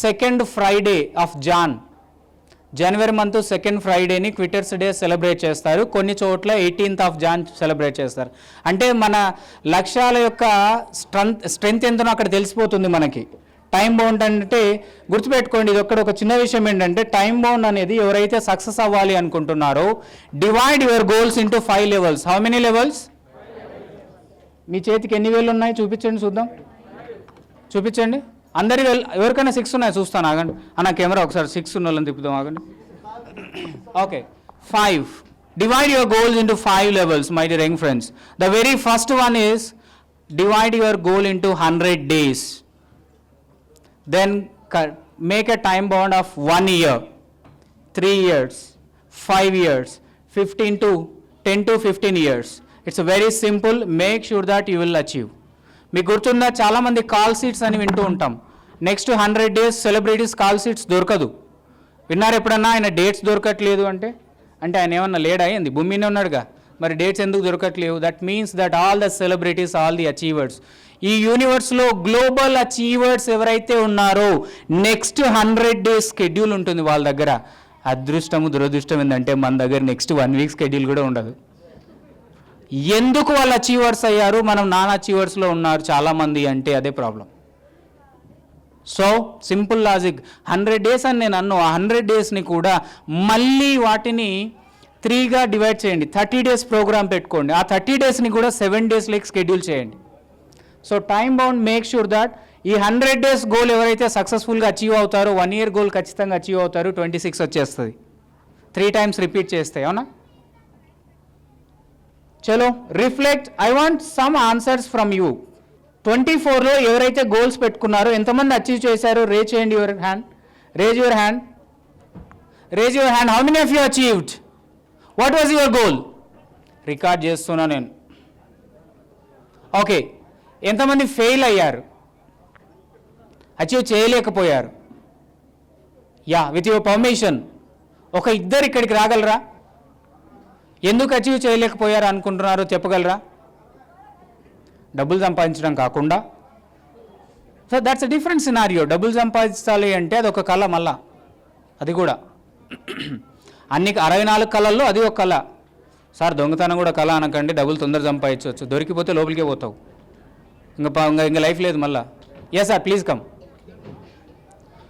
Speaker 2: 2nd Friday of January month 2nd Fridayని క్విట్టర్స్ డే సెలబ్రేట్ చేస్తారు. కొన్ని చోట్ల 18th of Jan సెలబ్రేట్ చేస్తారు. అంటే మన లక్ష్యాల యొక్క స్ట్రెంగ్త్ ఎంతనో అక్కడ తెలిసిపోతుంది మనకి. టైం బౌండ్ అంటే గుర్తుపెట్టుకోండి, ఇది ఒక చిన్న విషయం ఏంటంటే టైం బౌండ్ అనేది ఎవరైతే సక్సెస్ అవ్వాలి అనుకుంటున్నారో, divide your goals into 5 levels. How many levels? మీ చేతికి ఎన్ని వేలు ఉన్నాయి చూపించండి, చూద్దాం. చూపించండి అందరి. ఎవరికైనా 6 ఉన్నాయి చూస్తాను, ఆగండి. అన్న కెమెరా ఒకసారి 6 ఉన్న వాళ్ళని తిప్పుదాం, ఆగండి. Okay, 5. Divide your goals into 5 levels, my dear young friends. The very first one is divide your goal into 100 days. Then make a time bound of 1 year, 3 years, 5 years, 10 to 15 years. It's very simple. Make sure that you will achieve. మీకు గుర్తుందా, చాలామంది call seats అని వింటూ ఉంటాం. Next 100 days celebrities call seats దొరకదు. విన్నారు ఎప్పుడన్నా ఆయన డేట్స్ దొరకట్లేదు అంటే ఆయన ఏమన్నా లేడా ఏంది భూమి మీదనే ఉన్నాడుగా, మరి డేట్స్ ఎందుకు దొరకట్లేవు? That means that all the celebrities, all the achievers, ఈ యూనివర్స్లో గ్లోబల్ అచీవర్స్ ఎవరైతే ఉన్నారో నెక్స్ట్ 100 days స్కెడ్యూల్ ఉంటుంది వాళ్ళ దగ్గర. అదృష్టము దురదృష్టం ఏంటంటే మన దగ్గర నెక్స్ట్ 1 week స్కెడ్యూల్ కూడా ఉండదు. ఎందుకు వాళ్ళు అచీవర్స్ అయ్యారు, మనం నాన్ అచీవర్స్లో ఉన్నారు చాలామంది అంటే అదే problem. So simple logic, 100 days అని నేను అన్ను, ఆ 100 daysని కూడా మళ్ళీ వాటిని 3గా డివైడ్ చేయండి, 30 days ప్రోగ్రామ్ పెట్టుకోండి, ఆ 30 daysని కూడా 7 days లైక్ షెడ్యూల్ చేయండి. So time bound, make sure that ఈ 100 days గోల్ ఎవరైతే సక్సెస్ఫుల్గా అచీవ్ అవుతారో 1 year గోల్ ఖచ్చితంగా అచీవ్ అవుతారు, 26 వచ్చేస్తుంది, 3 times రిపీట్ చేస్తే, అవునా? చలో reflect, I want some answers from you. 24లో ఎవరైతే గోల్స్ పెట్టుకున్నారో ఎంతమంది అచీవ్ చేశారో రేజ్ చేయండి your hand, raise your hand, raise your hand. How many of you achieved? What was your goal? Record చేస్తున్నా నేను. ఓకే, ఎంతమంది ఫెయిల్ అయ్యారు, అచీవ్ చేయలేకపోయారు? యా, విత్ యువర్ పర్మిషన్ ఒక ఇద్దరు ఇక్కడికి రాగలరా? ఎందుకు అచీవ్ చేయలేకపోయారు అనుకుంటున్నారో చెప్పగలరా? డబ్బులు సంపాదించడం కాకుండా. So that's a different scenario. డబ్బులు సంపాదించాలి అంటే అది ఒక కళ, మళ్ళా అది కూడా అన్ని 64 కళల్లో అది ఒక కళ. సార్ దొంగతనం కూడా కళ అనకండి, డబ్బులు తొందర సంపాదించవచ్చు, దొరికిపోతే లోపలికే పోతావు, ఇంకా లైఫ్ లేదు మళ్ళా. Yes sir, please come.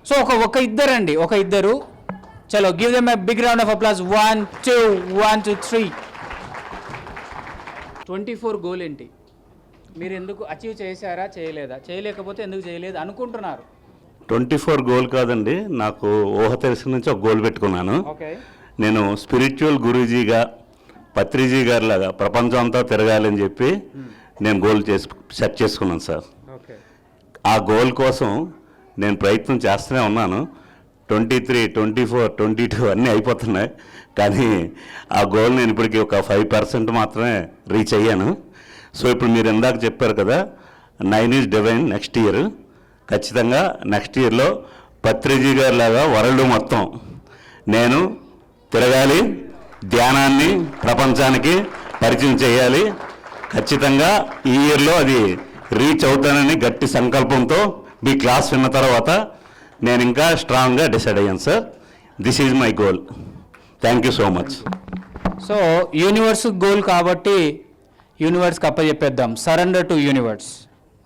Speaker 2: So ఒక ఇద్దరండి, ఒక ఇద్దరు. చలో, give them a big round of applause. 1 2 1 2 3. 24 goal ఏంటి? మీరు ఎందుకు అచీవ్ చేశారా, చేయలేదా? చేయలేకపోతే ఎందుకు చేయలేదు అనుకుంటున్నారు?
Speaker 3: 24 గోల్ కాదండి, నాకు ఊహ తెలిసిన నుంచి ఒక గోల్ పెట్టుకున్నాను.
Speaker 2: ఓకే,
Speaker 3: నేను స్పిరిచువల్ గురూజీగా, పత్రిజీ గారి లాగా ప్రపంచం అంతా తిరగాలని చెప్పి నేను గోల్ సెట్ చేసుకున్నాను సార్.
Speaker 2: ఓకే,
Speaker 3: ఆ గోల్ కోసం నేను ప్రయత్నం చేస్తూనే ఉన్నాను. 23, 24, 22 అన్నీ అయిపోతున్నాయి, కానీ ఆ గోల్ నేను ఇప్పటికీ ఒక 5% మాత్రమే రీచ్ అయ్యాను. సో ఇప్పుడు మీరు ఇందాక చెప్పారు కదా, 9 is divine నెక్స్ట్ ఇయర్. ఖచ్చితంగా నెక్స్ట్ ఇయర్లో పత్రిజీ గారి లాగా వరల్డ్ మొత్తం నేను తిరగాలి, ధ్యానాన్ని ప్రపంచానికి పరిచయం చేయాలి. ఖచ్చితంగా ఈ ఇయర్లో అది రీచ్ అవుతానని గట్టి సంకల్పంతో మీ క్లాస్ విన్న తర్వాత నేను ఇంకా స్ట్రాంగ్గా డిసైడ్ అయ్యాను sir. This is my goal. Thank you so much.
Speaker 2: So universe goal కాబట్టి యూనివర్స్కి అప్పచెప్పేద్దాం, సరెండర్ టు యూనివర్స్.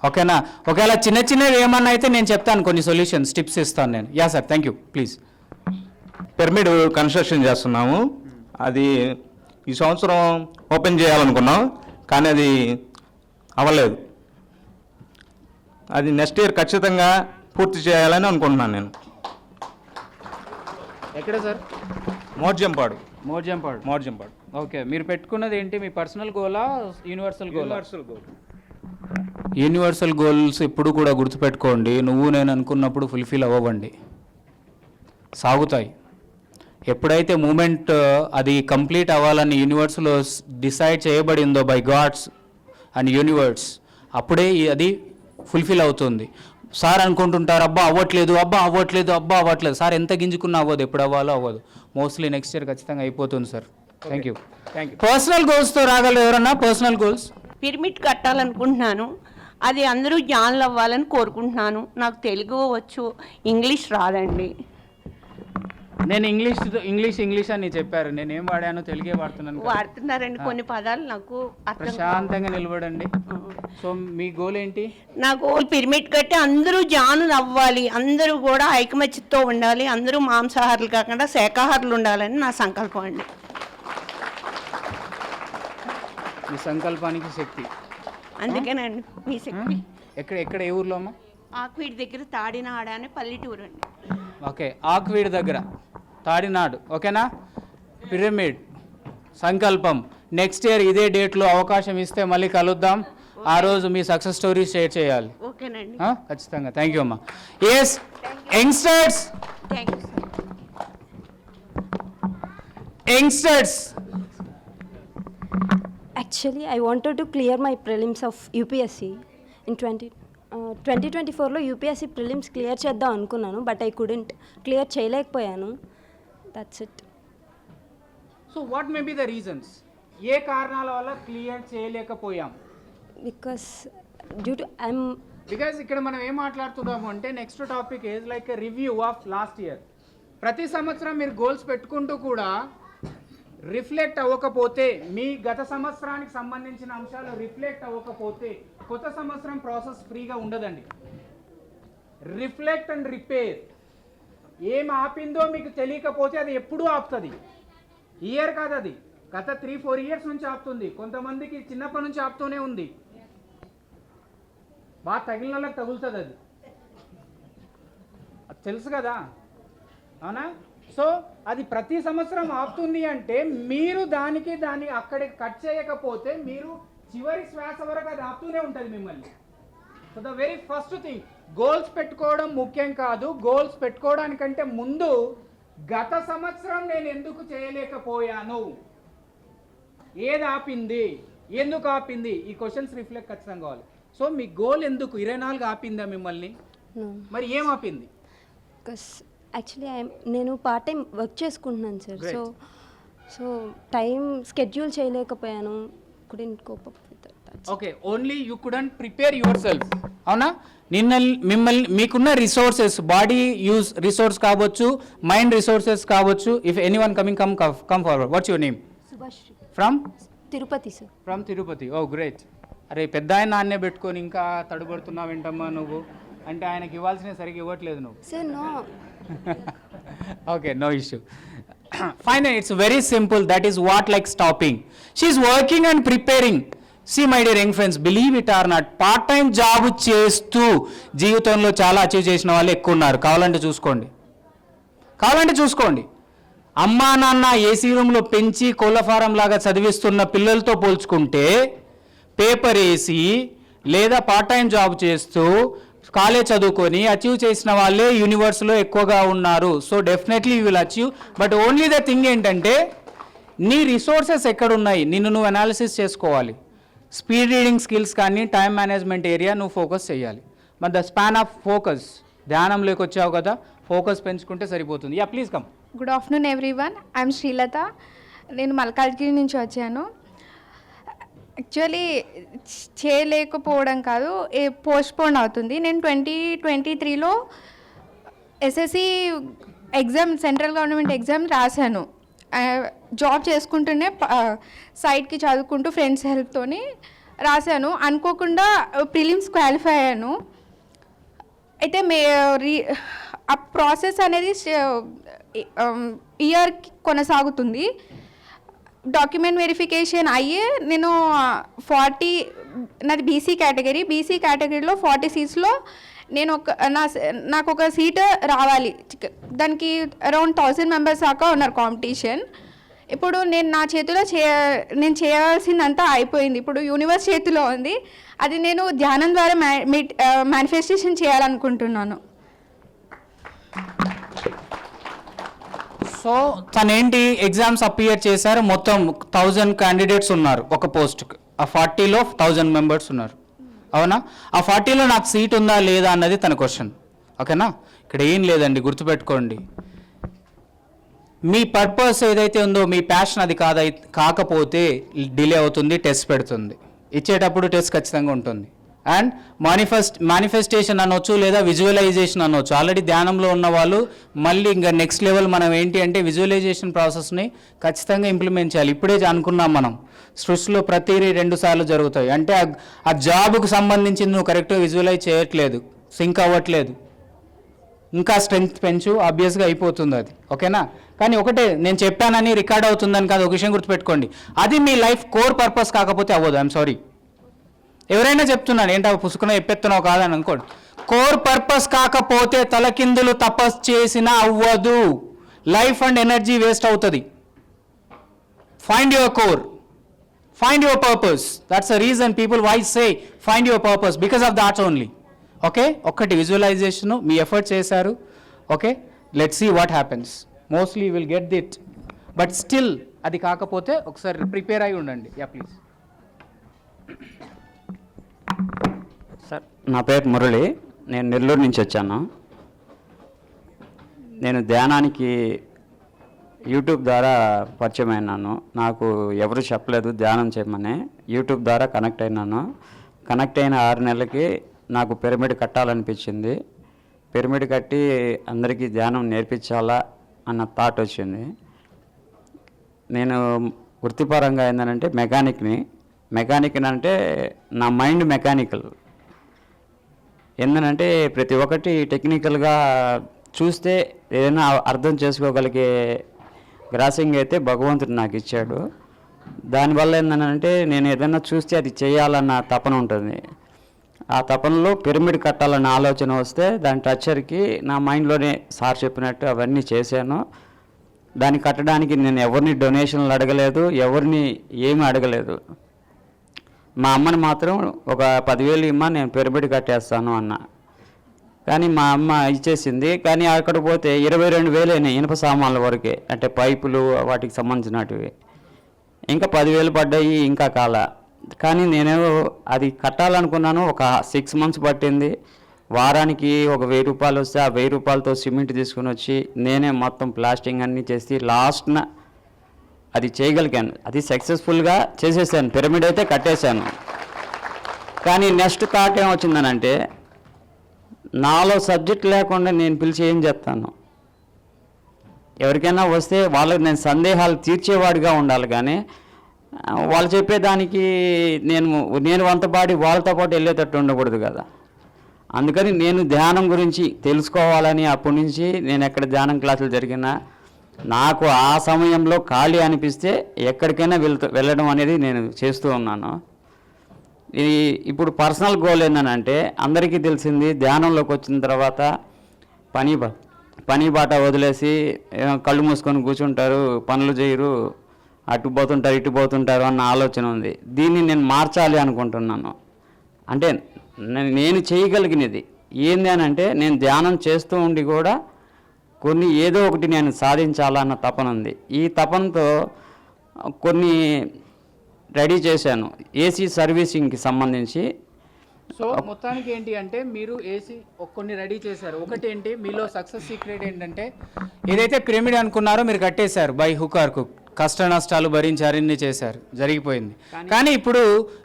Speaker 2: ఓకేనా? ఒకవేళ చిన్నవి ఏమన్నా అయితే నేను చెప్తాను, కొన్ని సొల్యూషన్స్, టిప్స్ ఇస్తాను నేను. Yeah sir, thank you, please.
Speaker 4: Pyramid construction చేస్తున్నాము. అది ఈ సంవత్సరం ఓపెన్ చేయాలనుకున్నాం, కానీ అది అవ్వలేదు. అది నెక్స్ట్ ఇయర్ ఖచ్చితంగా పూర్తి చేయాలని అనుకుంటున్నాను నేను.
Speaker 2: ఎక్కడ సార్?
Speaker 4: మోర్జంపాడు.
Speaker 2: మోర్జంపాడు. ఓకే, మీరు పెట్టుకున్నది ఏంటి? మీ పర్సనల్ గోలా, యూనివర్సల్ గోలా? యూనివర్సల్ గోల్స్ ఎప్పుడు కూడా గుర్తుపెట్టుకోండి, నువ్వు నేను అనుకున్నప్పుడు ఫుల్ఫిల్ అవ్వండి, సాగుతాయి. ఎప్పుడైతే మూమెంట్ అది కంప్లీట్ అవ్వాలని యూనివర్స్లో డిసైడ్ చేయబడిందో బై గాడ్స్ అండ్ యూనివర్స్, అప్పుడే అది ఫుల్ఫిల్ అవుతుంది. సార్ అనుకుంటుంటారు అబ్బా అవ్వట్లేదు. సార్ ఎంత గింజుకున్నా అవ్వదు, ఎప్పుడు అవ్వాలో అవ్వదు. మోస్ట్లీ నెక్స్ట్ ఇయర్ ఖచ్చితంగా అయిపోతుంది సార్. Thank you. పర్సనల్ గోల్స్తో రాగలరు ఎవరన్నా? Personal goals.
Speaker 5: పిరమిడ్ కట్టాలనుకుంటున్నాను, అది అందరూ జ్ఞానులు అవ్వాలని కోరుకుంటున్నాను. నాకు తెలుగు వచ్చు, ఇంగ్లీష్ రాదండి.
Speaker 2: నేను ఇంగ్లీష్ అని చెప్పారు, నేను ఏం వాడానో తెలుగే
Speaker 5: వాడుతున్నారండి. కొన్ని పదాలు నాకు
Speaker 2: ప్రశాంతంగా నిలబడండి. సో మీ గోల్ ఏంటి?
Speaker 5: నా గోల్ పిరమిడ్ కట్టి అందరూ జ్ఞానులు అవ్వాలి, అందరూ కూడా ఐకమత్యంతో ఉండాలి, అందరూ మాంసాహారులు కాకుండా శాకాహారులు ఉండాలని నా సంకల్పం అండి.
Speaker 2: మీ సంకల్పానికి శక్తి.
Speaker 5: అందుకేనండి మీ శక్తి.
Speaker 2: ఎక్కడ ఏ ఊర్లో అమ్మా?
Speaker 5: ఆక్వీడ్ దగ్గర తాడినాడ అనే పల్లెటూరు అండి.
Speaker 2: ఓకే, ఆక్వీడ్ దగ్గర తాడినాడు. ఓకేనా? పిరమిడ్ సంకల్పం. నెక్స్ట్ ఇయర్ ఇదే డేట్లో అవకాశం ఇస్తే మళ్ళీ కలుద్దాం. ఆ రోజు మీ సక్సెస్ స్టోరీస్ షేర్ చేయాలి.
Speaker 5: ఓకేనండి,
Speaker 2: ఖచ్చితంగా. థ్యాంక్ యూ అమ్మా. Yes youngsters,
Speaker 5: thank you sir.
Speaker 2: Youngsters,
Speaker 6: Actually, I wanted to clear my prelims of UPSC in 2024లో UPSC ప్రిలిమ్స్ క్లియర్ చేద్దాం అనుకున్నాను, బట్ ఐ కుడెంట్ క్లియర్ చేయలేకపోయాను. that's it.
Speaker 2: So what may be the reasons? ఏ కారణాల వల్ల clear చేయలేకపోయాం?
Speaker 6: Because due to
Speaker 2: because ఇక్కడ మనం ఏం మాట్లాడుతున్నాము అంటే next topic is like a review of last year. ప్రతి సంవత్సరం మీరు గోల్స్ పెట్టుకుంటూ కూడా రిఫ్లెక్ట్ అవ్వకపోతే, మీ గత సంవత్సరానికి సంబంధించిన అంశాలు రిఫ్లెక్ట్ అవ్వకపోతే కొత్త సంవత్సరం ప్రాసెస్ ఫ్రీగా ఉండదండి. Reflect and repair. ఏం ఆపిందో మీకు తెలియకపోతే అది ఎప్పుడూ ఆపుతుంది. ఇయర్ కాదు, అది గత 3-4 ఇయర్స్ నుంచి ఆపుతుంది. కొంతమందికి చిన్నప్పటి నుంచి ఆపుతూనే ఉంది. బాగా తగిలిన వాళ్ళకి తగులుతుంది అది తెలుసు కదా, అవునా? సో అది ప్రతి సంవత్సరం ఆపుతుంది అంటే మీరు దాన్ని అక్కడికి కట్ చేయకపోతే మీరు చివరి శ్వాస వరకు అది ఆపుతూనే ఉంటుంది మిమ్మల్ని. So the very first thing, goals పెట్టుకోవడం ముఖ్యం కాదు. గోల్స్ పెట్టుకోవడానికంటే ముందు గత సంవత్సరం నేను ఎందుకు చేయలేకపోయాను, ఏది ఆపింది, ఎందుకు ఆపింది, ఈ క్వశ్చన్స్ రిఫ్లెక్ట్ ఖచ్చితంగా కావాలి. సో మీ గోల్ ఎందుకు 24 ఆపిందా మిమ్మల్ని?
Speaker 6: no,
Speaker 2: మరి ఏం ఆపింది?
Speaker 6: because actually నేను పార్ట్ టైం వర్క్ చేసుకుంటున్నాను sir.
Speaker 2: Great.
Speaker 6: So time schedule చేయలేకపోయాను. couldn't cope up with that.
Speaker 2: Okay, only you couldn't prepare yourself, అవునా? మిమ్మల్ని మీకున్న రిసోర్సెస్, బాడీ యూజ్ రిసోర్స్ కావచ్చు, మైండ్ రిసోర్సెస్ కావచ్చు. If any one coming come forward. What's your name?
Speaker 6: Subhashri
Speaker 2: from
Speaker 6: Tirupati sir.
Speaker 2: From Tirupati. Oh great. అరే పెద్ద ఆయన నాన్నే పెట్టుకొని ఇంకా తడుబడుతున్నావు ఏంటమ్మా నువ్వు అంటే ఆయనకి ఇవ్వాల్సిన సరిగ్గా ఇవ్వట్లేదు నువ్వు.
Speaker 6: Sir no.
Speaker 2: Okay, no issue. Fine, it's very simple. That is what like stopping. She's working and preparing. See my dear young friends, believe it or not, part time job చేస్తూ జీవితంలో చాలా అచీవ్ చేసిన వాళ్ళు ఎక్కువ ఉన్నారు. కావాలంటే చూసుకోండి. అమ్మా నాన్న ఏసీ రూమ్లో పెంచి కోళ్ళ ఫారం లాగా చదివిస్తున్న పిల్లలతో పోల్చుకుంటే పేపర్ వేసి లేదా పార్ట్ టైం జాబ్ చేస్తూ కాలేజ్ చదువుకొని అచీవ్ చేసిన వాళ్ళే యూనివర్స్లో ఎక్కువగా ఉన్నారు. So definitely you will achieve. But only the thing ఏంటంటే నీ రిసోర్సెస్ ఎక్కడున్నాయి నిన్ను నువ్వు అనాలిసిస్ చేసుకోవాలి. స్పీడ్ రీడింగ్ స్కిల్స్ కానీ టైం మేనేజ్మెంట్ ఏరియా నువ్వు ఫోకస్ చేయాలి. మరి ద స్పాన్ ఆఫ్ ఫోకస్, ధ్యానంలోకి వచ్చావు కదా, ఫోకస్ పెంచుకుంటే సరిపోతుంది. Yeah please come.
Speaker 7: Good afternoon everyone, I'm Srilatha. నేను మల్కాజ్గిరి నుంచి వచ్చాను. యాక్చువల్లీ చేయలేకపోవడం కాదు, పోస్ట్పోన్ అవుతుంది. నేను 2023లో SSC exam, central government exam రాశాను. జాబ్ చేసుకుంటూనే సైడ్కి చదువుకుంటూ ఫ్రెండ్స్ హెల్ప్తోని రాశాను. అనుకోకుండా ప్రిలిమ్స్ క్వాలిఫై అయ్యాను. అయితే ఆ ప్రాసెస్ అనేది ఇయర్ కొనసాగుతుంది. డాక్యుమెంట్ వెరిఫికేషన్ అయ్యే నేను 40, నాది బీసీ కేటగిరీలో 40 సీట్స్లో నేను నాకు ఒక సీట్ రావాలి. దానికి అరౌండ్ 1000 మెంబర్స్ దాకా ఉన్నారు కాంపిటీషన్. ఇప్పుడు నేను నా చేతిలో నేను చేయాల్సిందంతా అయిపోయింది. ఇప్పుడు యూనివర్స్ చేతిలో ఉంది. అది నేను ధ్యానం ద్వారా మేనిఫెస్టేషన్ చేయాలనుకుంటున్నాను.
Speaker 2: సో తనేంటి ఎగ్జామ్స్ అపియర్ చేశారు. మొత్తం 1000 క్యాండిడేట్స్ ఉన్నారు ఒక పోస్ట్కి. ఆ 40లో 1000 మెంబర్స్ ఉన్నారు, అవునా? ఆ 40లో నాకు సీట్ ఉందా లేదా అన్నది తన క్వశ్చన్. ఓకేనా? ఇక్కడ ఏం లేదండి, గుర్తుపెట్టుకోండి. మీ పర్పస్ ఏదైతే ఉందో, మీ ప్యాషన్ అది కాకపోతే డిలే అవుతుంది, టెస్ట్ పెడుతుంది. ఇచ్చేటప్పుడు టెస్ట్ ఖచ్చితంగా ఉంటుంది. అండ్ మేనిఫెస్టేషన్ అనొచ్చు లేదా విజువలైజేషన్ అనొచ్చు. ఆల్రెడీ ధ్యానంలో ఉన్న వాళ్ళు మళ్ళీ ఇంకా నెక్స్ట్ లెవెల్ మనం ఏంటి అంటే విజువలైజేషన్ ప్రాసెస్ని ఖచ్చితంగా ఇంప్లిమెంట్ చేయాలి. ఇప్పుడే అనుకున్నాం మనం, సృష్టిలో ప్రతి 2 సార్లు జరుగుతాయి. అంటే ఆ జాబ్కు సంబంధించి నువ్వు కరెక్ట్గా విజువలైజ్ చేయట్లేదు, సింక్ అవ్వట్లేదు. ఇంకా స్ట్రెంగ్త్ పెంచు, ఆబ్వియస్గా అయిపోతుంది అది. ఓకేనా? కానీ ఒకటే, నేను చెప్పానని రికార్డ్ అవుతుందని కాదు, ఒక విషయం గుర్తుపెట్టుకోండి. అది మీ లైఫ్ కోర్ పర్పస్ కాకపోతే అవ్వదు. ఐఎమ్ సారీ, ఎవరైనా చెప్తున్నాను ఏంటో పుసుకున ఎప్పెత్తున్నావు కాదని అనుకోండి. కోర్ పర్పస్ కాకపోతే తలకిందులు తపస్సు చేసినా అవ్వదు. లైఫ్ అండ్ ఎనర్జీ వేస్ట్ అవుతుంది. Find your core, find your purpose. That's the reason people why say find your purpose, because of that only. Okay, ఒక్కటి విజువలైజేషను మీ ఎఫర్ట్ చేశారు. Okay, let's see what happens. Mostly will get it, but still అది కాకపోతే ఒకసారి prepare అయి ఉండండి. Yeah please.
Speaker 8: Sir, నా పేరు మురళి, నేను నెల్లూరు నుంచి వచ్చాను. నేను ధ్యానానికి యూట్యూబ్ ద్వారా పరిచయం అయినాను. నాకు ఎవరు చెప్పలేదు ధ్యానం చేయమని. యూట్యూబ్ ద్వారా కనెక్ట్ అయినాను. కనెక్ట్ అయిన 6 నెలలకి నాకు పిరమిడ్ కట్టాలనిపించింది. పిరమిడ్ కట్టి అందరికీ ధ్యానం నేర్పించాలా అన్న థాట్ వచ్చింది. నేను వృత్తిపరంగా ఏంటంటే మెకానిక్ అంటే నా మైండ్ మెకానికల్. ఏంటంటే ప్రతి ఒక్కటి టెక్నికల్గా చూస్తే ఏదైనా అర్థం చేసుకోగలిగే గ్రాసింగ్ అయితే భగవంతుడు నాకు ఇచ్చాడు. దానివల్ల ఏంటంటే నేను ఏదైనా చూస్తే అది చేయాలన్న తపన ఉంటుంది. ఆ తపనలో పిరమిడ్ కట్టాలన్న ఆలోచన వస్తే దాని టచ్చర్కి నా మైండ్లోనే సార్ చెప్పినట్టు అవన్నీ చేశాను. దాన్ని కట్టడానికి నేను ఎవరిని డొనేషన్లు అడగలేదు, ఎవరిని ఏమీ అడగలేదు. మా అమ్మని మాత్రం ఒక 10,000 ఇమ్మా నేను పిరమిడ్ కట్టేస్తాను అన్న. కానీ మా అమ్మ ఇచ్చేసింది. కానీ అక్కడ పోతే 22,000 అయినాయి ఇనుప సామాన్ల వరకే, అంటే పైపులు వాటికి సంబంధించినటివి. ఇంకా 10,000 పడ్డాయి, ఇంకా కాల. కానీ నేను అది కట్టాలనుకున్నాను. ఒక 6 మంత్స్ పట్టింది. వారానికి ఒక 1,000 రూపాయలు వస్తే ఆ 1,000 రూపాయలతో సిమెంట్ తీసుకుని వచ్చి నేనే మొత్తం ప్లాస్టింగ్ అన్నీ చేసి లాస్ట్న అది చేయగలిగాను. అది సక్సెస్ఫుల్గా చేసేసాను. పిరమిడ్ అయితే కట్టేశాను. కానీ నెక్స్ట్ థాట్ ఏమొచ్చిందనంటే, నాలో సబ్జెక్ట్ లేకుండా నేను పిలిచి ఏం చెప్తాను? ఎవరికైనా వస్తే వాళ్ళకి నేను సందేహాలు తీర్చేవాడిగా ఉండాలి. కానీ వాళ్ళు చెప్పేదానికి నేను వంతపాడి వాళ్ళతో పాటు వెళ్ళేటట్టు ఉండకూడదు కదా. అందుకని నేను ధ్యానం గురించి తెలుసుకోవాలని అప్పటి నుంచి నేను ఎక్కడ ధ్యానం క్లాసులు జరిగినా నాకు ఆ సమయంలో ఖాళీ అనిపిస్తే ఎక్కడికైనా వెళ్ళడం అనేది నేను చేస్తూ ఉన్నాను. ఇప్పుడు పర్సనల్ గోల్ ఏంటంటే, అందరికీ తెలిసింది ధ్యానంలోకి వచ్చిన తర్వాత పని బాట వదిలేసి కళ్ళు మూసుకొని కూర్చుంటారు, పనులు చేయరు, అటు పోతుంటారు ఇటు పోతుంటారు అన్న ఆలోచన ఉంది. దీన్ని నేను మార్చాలి అనుకుంటున్నాను. అంటే నేను చేయగలిగినది ఏంది అని అంటే, నేను ధ్యానం చేస్తూ ఉండి కూడా కొన్ని ఏదో ఒకటి నేను సాధించాలన్న తపన ఉంది. ఈ తపనతో కొన్ని రెడీ చేశాను ఏసీ సర్వీసింగ్కి సంబంధించి.
Speaker 2: సో మొత్తానికి ఏంటి అంటే మీరు ఏసీ కొన్ని రెడీ చేశారు. ఒకటి ఏంటి మీలో సక్సెస్ సీక్రెట్ ఏంటంటే, ఏదైతే పిరమిడ్ అనుకున్నారో మీరు కట్టేశారు బై హుక్ ఆర్ క్రుక్. కష్ట నష్టాలు భరించారు, ఇన్ని చేశారు, జరిగిపోయింది. కానీ ఇప్పుడు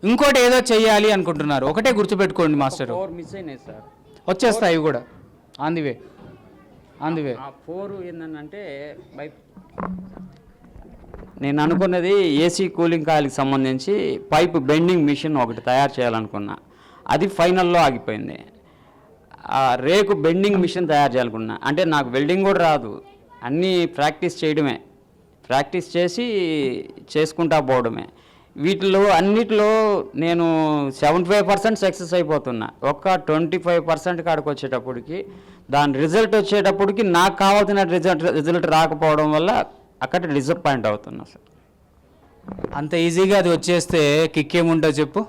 Speaker 2: ఇంకోటి ఏదో చెయ్యాలి అనుకుంటున్నారు. ఒకటే గుర్తుపెట్టుకోండి మాస్టర్,
Speaker 8: మిస్ అయినాయి సార్,
Speaker 2: వచ్చేస్తాయి కూడా ఆన్ ది వే.
Speaker 8: ఆ 4 ఏంటంటే నేను అనుకున్నది ఏసీ కూలింగ్ కాయిల్కి సంబంధించి పైప్ బెండింగ్ మిషన్ ఒకటి తయారు చేయాలనుకున్నా. అది ఫైనల్లో ఆగిపోయింది. ఆ రేకు బెండింగ్ మిషన్ తయారు చేయాలనుకున్నా. అంటే నాకు వెల్డింగ్ కూడా రాదు, అన్నీ ప్రాక్టీస్ చేయడమే, ప్రాక్టీస్ చేసి చేసుకుంటా పోవడమే. వీటిలో అన్నిటిలో నేను 75% సక్సెస్ అయిపోతున్నా. ఒక్క 25% కాడికి వచ్చేటప్పటికి దాని రిజల్ట్ వచ్చేటప్పటికి నాకు కావాల్సిన రిజల్ట్ రాకపోవడం వల్ల అక్కడ డిసప్పాయింట్ అవుతున్నా సార్.
Speaker 2: అంత ఈజీగా అది వచ్చేస్తే కిక్ ఏముంటుందో చెప్పు.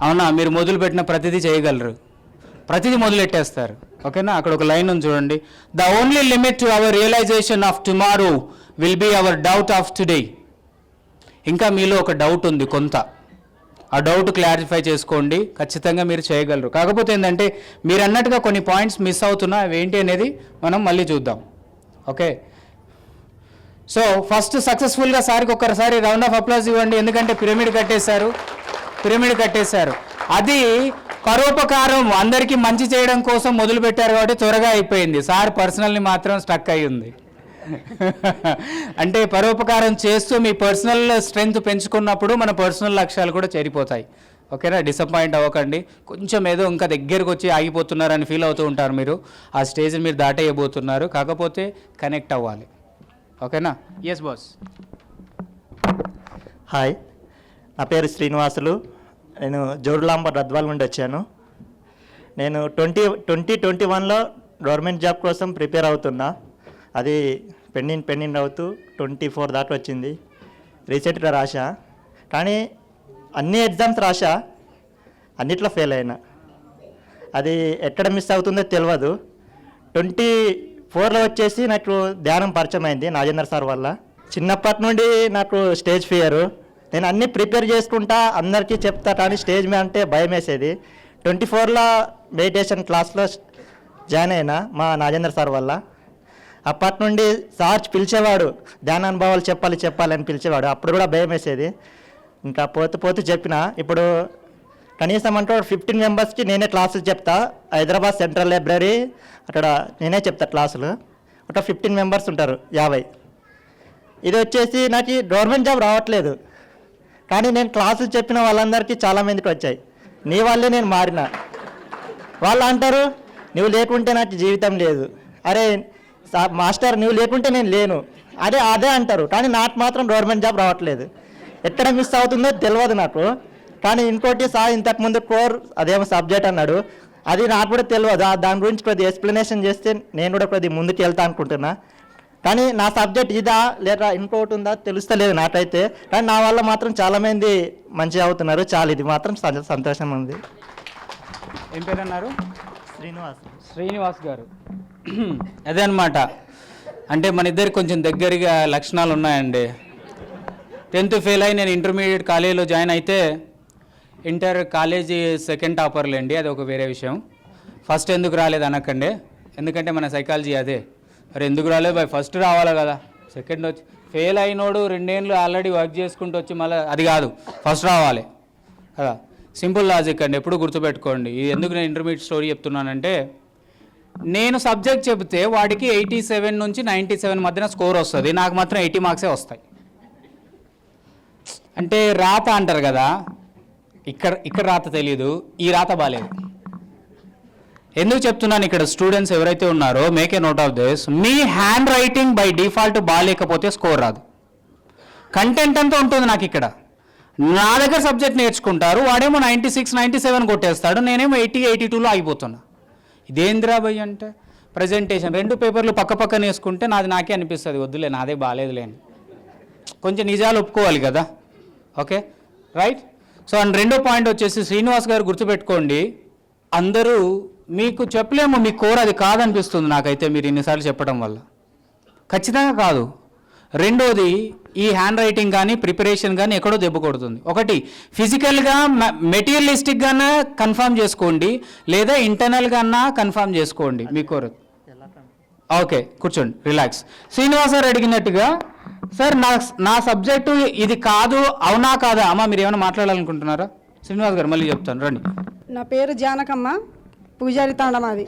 Speaker 2: అవునా? మీరు మొదలుపెట్టిన ప్రతిదీ చేయగలరు, ప్రతిదీ మొదలెట్టేస్తారు. ఓకేనా? అక్కడ ఒక లైన్ ఉంది చూడండి, the only limit to our realisation of tomorrow will be our doubt of today. ఇంకా మీలో ఒక డౌట్ ఉంది కొంత, ఆ డౌట్ క్లారిఫై చేసుకోండి, ఖచ్చితంగా మీరు చేయగలరు. కాకపోతే ఏంటంటే మీరు అన్నట్టుగా కొన్ని పాయింట్స్ మిస్ అవుతున్నా, అవి ఏంటి అనేది మనం మళ్ళీ చూద్దాం. ఓకే, సో ఫస్ట్ సక్సెస్ఫుల్గా సార్కి ఒక్కసారి రౌండ్ ఆఫ్ అప్లాజ్ ఇవ్వండి. ఎందుకంటే పిరమిడ్ కట్టేశారు. అది పరోపకారం, అందరికీ మంచి చేయడం కోసం మొదలుపెట్టారు కాబట్టి త్వరగా అయిపోయింది. సార్ పర్సనల్ని మాత్రం స్టక్ అయి ఉంది. అంటే పరోపకారం చేస్తూ మీ పర్సనల్ స్ట్రెంగ్త్ పెంచుకున్నప్పుడు మన పర్సనల్ లక్ష్యాలు కూడా చేరిపోతాయి. ఓకేనా? డిసప్పాయింట్ అవ్వకండి. కొంచెం ఏదో ఇంకా దగ్గరకు వచ్చి ఆగిపోతున్నారని ఫీల్ అవుతూ ఉంటారు మీరు. ఆ స్టేజ్ని మీరు దాటేయబోతున్నారు. కాకపోతే కనెక్ట్ అవ్వాలి. ఓకేనా? Yes boss.
Speaker 9: హాయ్, నా పేరు శ్రీనివాసులు. నేను జోరులాంబ రద్వాల నుండి వచ్చాను. నేను 2021లో గవర్నమెంట్ జాబ్ కోసం ప్రిపేర్ అవుతున్నా. అది పెండింగ్ అవుతూ 24 దాకా వచ్చింది. రీసెంట్గా రాశా, కానీ అన్ని ఎగ్జామ్స్ రాశా, అన్నిట్లో ఫెయిల్ అయినా. అది ఎక్కడ మిస్ అవుతుందో తెలియదు. 24లో వచ్చేసి నాకు ధ్యానం పరిచయం అయింది నాగేంద్ర సార్ వల్ల. చిన్నప్పటి నుండి నాకు స్టేజ్ ఫియరు. నేను అన్నీ ప్రిపేర్ చేసుకుంటా, అందరికీ చెప్తా, కానీ స్టేజ్ మీద అంటే భయం వేసేది. 24లో మెడిటేషన్ క్లాస్లో జాయిన్ అయినా మా నాగేంద్ర సార్ వల్ల. అప్పటి నుండి సార్ పిలిచేవాడు, ధ్యానానుభవాలు చెప్పాలని పిలిచేవాడు. అప్పుడు కూడా భయం వేసేది. ఇంకా పోతూ చెప్పిన ఇప్పుడు కనీసం అంటే 15 మెంబర్స్కి నేనే క్లాసులు చెప్తా. హైదరాబాద్ సెంట్రల్ లైబ్రరీ అక్కడ నేనే చెప్తా క్లాసులు. ఒక 15 మెంబర్స్ ఉంటారు, 50. ఇది వచ్చేసి నాకు గవర్నమెంట్ జాబ్ రావట్లేదు, కానీ నేను క్లాసులు చెప్పిన వాళ్ళందరికీ చాలామందికి వచ్చాయి. నీ వల్లే నేను మారిన. వాళ్ళు అంటారు నువ్వు లేకుంటే నాకు జీవితం లేదు, అరే మాస్టర్ నువ్వు లేకుంటే నేను లేను, అదే అంటారు. కానీ నాకు మాత్రం గవర్నమెంట్ జాబ్ రావట్లేదు. ఎక్కడ మిస్ అవుతుందో తెలియదు నాకు. కానీ ఇంకోటి సార్ ఇంతకుముందు కోర్ అదేమో సబ్జెక్ట్ అన్నాడు, అది నాకు కూడా తెలియదు. దాని గురించి కొద్దిగా ఎక్స్ప్లెనేషన్ చేస్తే నేను కూడా కొద్దిగా ముందుకు వెళ్తా అనుకుంటున్నా. కానీ నా సబ్జెక్ట్ ఇదా లేదా ఇంకోటి ఉందా తెలుస్తలేదు నాకైతే. కానీ నా వల్ల మాత్రం చాలామంది మంచిగా అవుతున్నారు. చాలా ఇది మాత్రం సంతోషం ఉంది.
Speaker 2: ఏం పేరు అన్నారు?
Speaker 9: శ్రీనివాస్
Speaker 2: గారు. అదే అనమాట, అంటే మన ఇద్దరికి కొంచెం దగ్గరగా లక్షణాలు ఉన్నాయండి. 10th ఫెయిల్ అయి నేను ఇంటర్మీడియట్ కాలేజీలో జాయిన్ అయితే ఇంటర్ కాలేజీ సెకండ్ టాపర్లేండి, అది ఒక వేరే విషయం. ఫస్ట్ ఎందుకు రాలేదు అనకండి, ఎందుకంటే మన సైకాలజీ అదే. మరి ఎందుకు రాలేదు బాయ్, ఫస్ట్ రావాలి కదా. సెకండ్ వచ్చి ఫెయిల్ అయినోడు 2 ఏళ్ళు ఆల్రెడీ వర్క్ చేసుకుంటూ వచ్చి మళ్ళీ అది కాదు, ఫస్ట్ రావాలి కదా. సింపుల్ లాజిక్ అండి, ఎప్పుడు గుర్తుపెట్టుకోండి. ఇది ఎందుకు నేను ఇంటర్మీడియట్ స్టోరీ చెప్తున్నానంటే, నేను సబ్జెక్ట్ చెబితే వాడికి 87 నుంచి 97 మధ్యన స్కోర్ వస్తుంది, నాకు మాత్రం 80 మార్క్సే వస్తాయి. అంటే రాత అంటారు కదా, ఇక్కడ రాత తెలియదు, ఈ రాత బాలేదు. ఎందుకు చెప్తున్నాను, ఇక్కడ స్టూడెంట్స్ ఎవరైతే ఉన్నారో make a note of this. Me hand writing by default బాగాలేకపోతే స్కోర్ రాదు. కంటెంట్ అంతా ఉంటుంది నాకు ఇక్కడ. నా దగ్గర సబ్జెక్ట్ నేర్చుకుంటారు, వాడేమో 96, 97 కొట్టేస్తాడు, నేనేమో 80, 82లో అయిపోతున్నా. ఇదేంద్రా భయ్ అంటే ప్రజెంటేషన్ 2 పేపర్లు పక్కన వేసుకుంటే నాకే అనిపిస్తుంది, వద్దులే నాదే బాగాలేదులేని. కొంచెం నిజాలు ఒప్పుకోవాలి కదా. Okay right. సో అండ్ రెండో పాయింట్ వచ్చేసి శ్రీనివాస్ గారు గుర్తుపెట్టుకోండి, అందరూ మీకు చెప్పలేము మీ కోర్ అది కాదనిపిస్తుంది నాకైతే మీరు ఇన్నిసార్లు చెప్పడం వల్ల. ఖచ్చితంగా కాదు. రెండోది, ఈ హ్యాండ్ రైటింగ్ కానీ ప్రిపరేషన్ కానీ ఎక్కడో దెబ్బ కొడుతుంది. ఒకటి ఫిజికల్గా మెటీరియలిస్టిక్గానే కన్ఫర్మ్ చేసుకోండి, లేదా ఇంటర్నల్గా కన్ఫర్మ్ చేసుకోండి మీ కోర్. ఓకే కూర్చోండి, రిలాక్స్. శ్రీనివాస్ గారు అడిగినట్టుగా, సార్ నా సబ్జెక్టు ఇది కాదు, అవునా కాదా? అమ్మ మీరు ఏమైనా మాట్లాడాలనుకుంటున్నారా? శ్రీనివాస్ గారు మళ్ళీ చెప్తాను రండి.
Speaker 10: నా పేరు జానకమ్మ, పూజారి తాండం. అది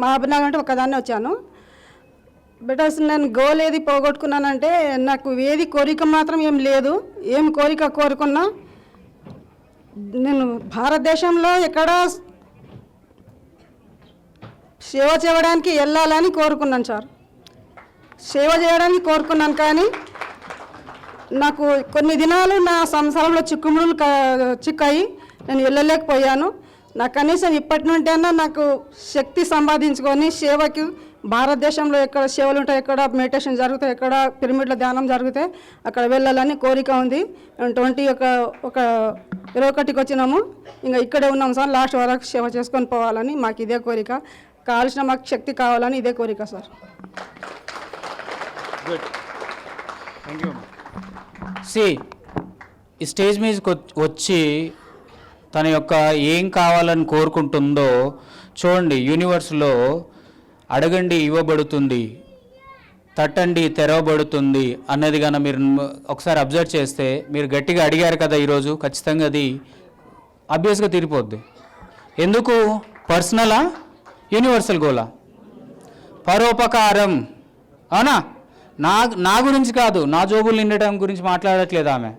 Speaker 10: మహబూబ్నగర్ అంటే ఒకదాన్ని వచ్చాను. బికాస్ నేను గోల్ ఏది పోగొట్టుకున్నానంటే, నాకు ఏది కోరిక మాత్రం ఏం లేదు. ఏం కోరుకున్నా నేను భారతదేశంలో ఎక్కడ సేవ చేయడానికి వెళ్ళాలని కోరుకున్నాను సార్. సేవ చేయడానికి కోరుకున్నాను, కానీ నాకు కొన్ని దినాలు నా సంసారంలో చిక్కుముడులు చిక్కాయి, నేను వెళ్ళలేకపోయాను. నాకు కనీసం ఇప్పటి నుండి అన్నా నాకు శక్తి సంపాదించుకొని సేవకి, భారతదేశంలో ఎక్కడ సేవలు ఉంటాయి, ఎక్కడ మెడిటేషన్ జరుగుతాయి, ఎక్కడ పిరమిడ్ల ధ్యానం జరిగితే అక్కడ వెళ్ళాలని కోరిక ఉంది. 21కి వచ్చినాము, ఇంకా ఇక్కడే ఉన్నాము సార్. లాస్ట్ వరకు సేవ చేసుకొని పోవాలని మాకు ఇదే కోరిక. కావాల్సిన మాకు శక్తి కావాలని ఇదే కోరిక సార్.
Speaker 2: Good, thank you. ఈ స్టేజ్ మీదకి వచ్చి తన యొక్క ఏం కావాలని కోరుకుంటుందో చూడండి. యూనివర్స్లో అడగండి ఇవ్వబడుతుంది, తట్టండి తెరవబడుతుంది అన్నది కన్నా మీరు ఒకసారి అబ్జర్వ్ చేస్తే, మీరు గట్టిగా అడిగారు కదా ఈరోజు, ఖచ్చితంగా అది ఆబ్వియస్గా తీరిపోద్ది. ఎందుకు? పర్సనలా, యూనివర్సల్ గోలా? పరోపకారం, అవునా? నా గురించి కాదు, నా జోబులు నిండటం గురించి మాట్లాడట్లేదు ఆమె.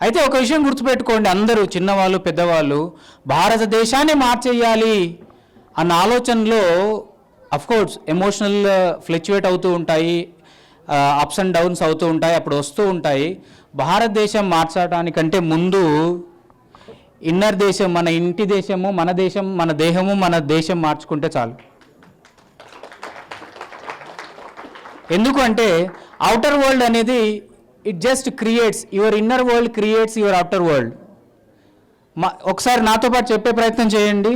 Speaker 2: అయితే ఒక విషయం గుర్తుపెట్టుకోండి అందరూ, చిన్నవాళ్ళు పెద్దవాళ్ళు, భారతదేశాన్ని మార్చేయాలి అన్న ఆలోచనలో అఫ్కోర్స్ ఎమోషనల్ ఫ్లక్చువేట్ అవుతూ ఉంటాయి, అప్స్ అండ్ డౌన్స్ అవుతూ ఉంటాయి, అప్పుడు వస్తూ ఉంటాయి. భారతదేశం మార్చడానికంటే ముందు ఇన్నర్ దేశం, మన ఇంటి దేశము, మన దేశం, మన దేహము, మన దేశం మార్చుకుంటే చాలు. ఎందుకు అంటే అవుటర్ వరల్డ్ అనేది it just creates your inner world, creates your outer world. ఒకసారి నాతో పాటు చెప్పే ప్రయత్నం చేయండి.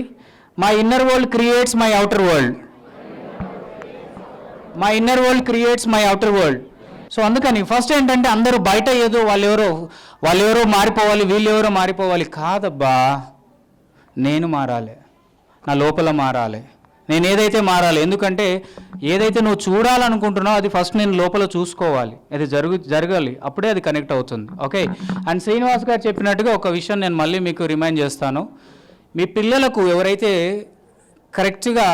Speaker 2: My inner world creates my outer world, my inner world creates my outer world. So అందుకని ఫస్ట్ ఏంటంటే అందరూ బయట ఏదో వాళ్ళెవరో మారిపోవాలి, వీళ్ళెవరో మారిపోవాలి కాదబ్బా. నేను మారాలి, నా లోపల మారాలి, నేను ఏదైతే మారాలి, ఎందుకంటే ఏదైతే నువ్వు చూడాలనుకుంటున్నావో అది ఫస్ట్ నేను లోపల చూసుకోవాలి, అది జరగాలి, అప్పుడే అది కనెక్ట్ అవుతుంది. ఓకే. అండ్ శ్రీనివాస్ గారు చెప్పినట్టుగా ఒక విషయం నేను మళ్ళీ మీకు రిమైండ్ చేస్తాను. మీ పిల్లలకు ఎవరైతే కరెక్ట్గా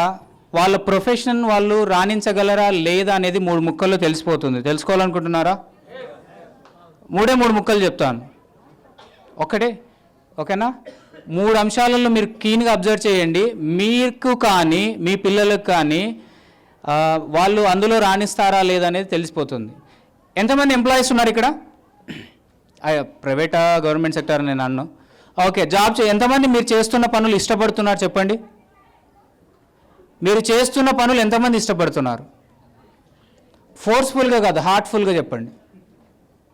Speaker 2: వాళ్ళ ప్రొఫెషన్ వాళ్ళు రాణించగలరా లేదా అనేది 3 ముక్కల్లో తెలిసిపోతుంది. తెలుసుకోవాలనుకుంటున్నారా? 3 ముక్కలు చెప్తాను. ఒకటే, ఓకేనా? 3 అంశాలలో మీరు కీన్గా అబ్జర్వ్ చేయండి. మీకు కానీ మీ పిల్లలకు కానీ వాళ్ళు అందులో రాణిస్తారా లేదా అనేది తెలిసిపోతుంది. ఎంతమంది ఎంప్లాయీస్ ఉన్నారు ఇక్కడ? ప్రైవేటా గవర్నమెంట్ సెక్టర్ నేను అన్ను. ఓకే. జాబ్ ఎంతమంది మీరు చేస్తున్న పనులు ఇష్టపడుతున్నారు చెప్పండి. మీరు చేస్తున్న పనులు ఎంతమంది ఇష్టపడుతున్నారు? ఫోర్స్ఫుల్గా కాదు, హార్ట్ఫుల్గా చెప్పండి.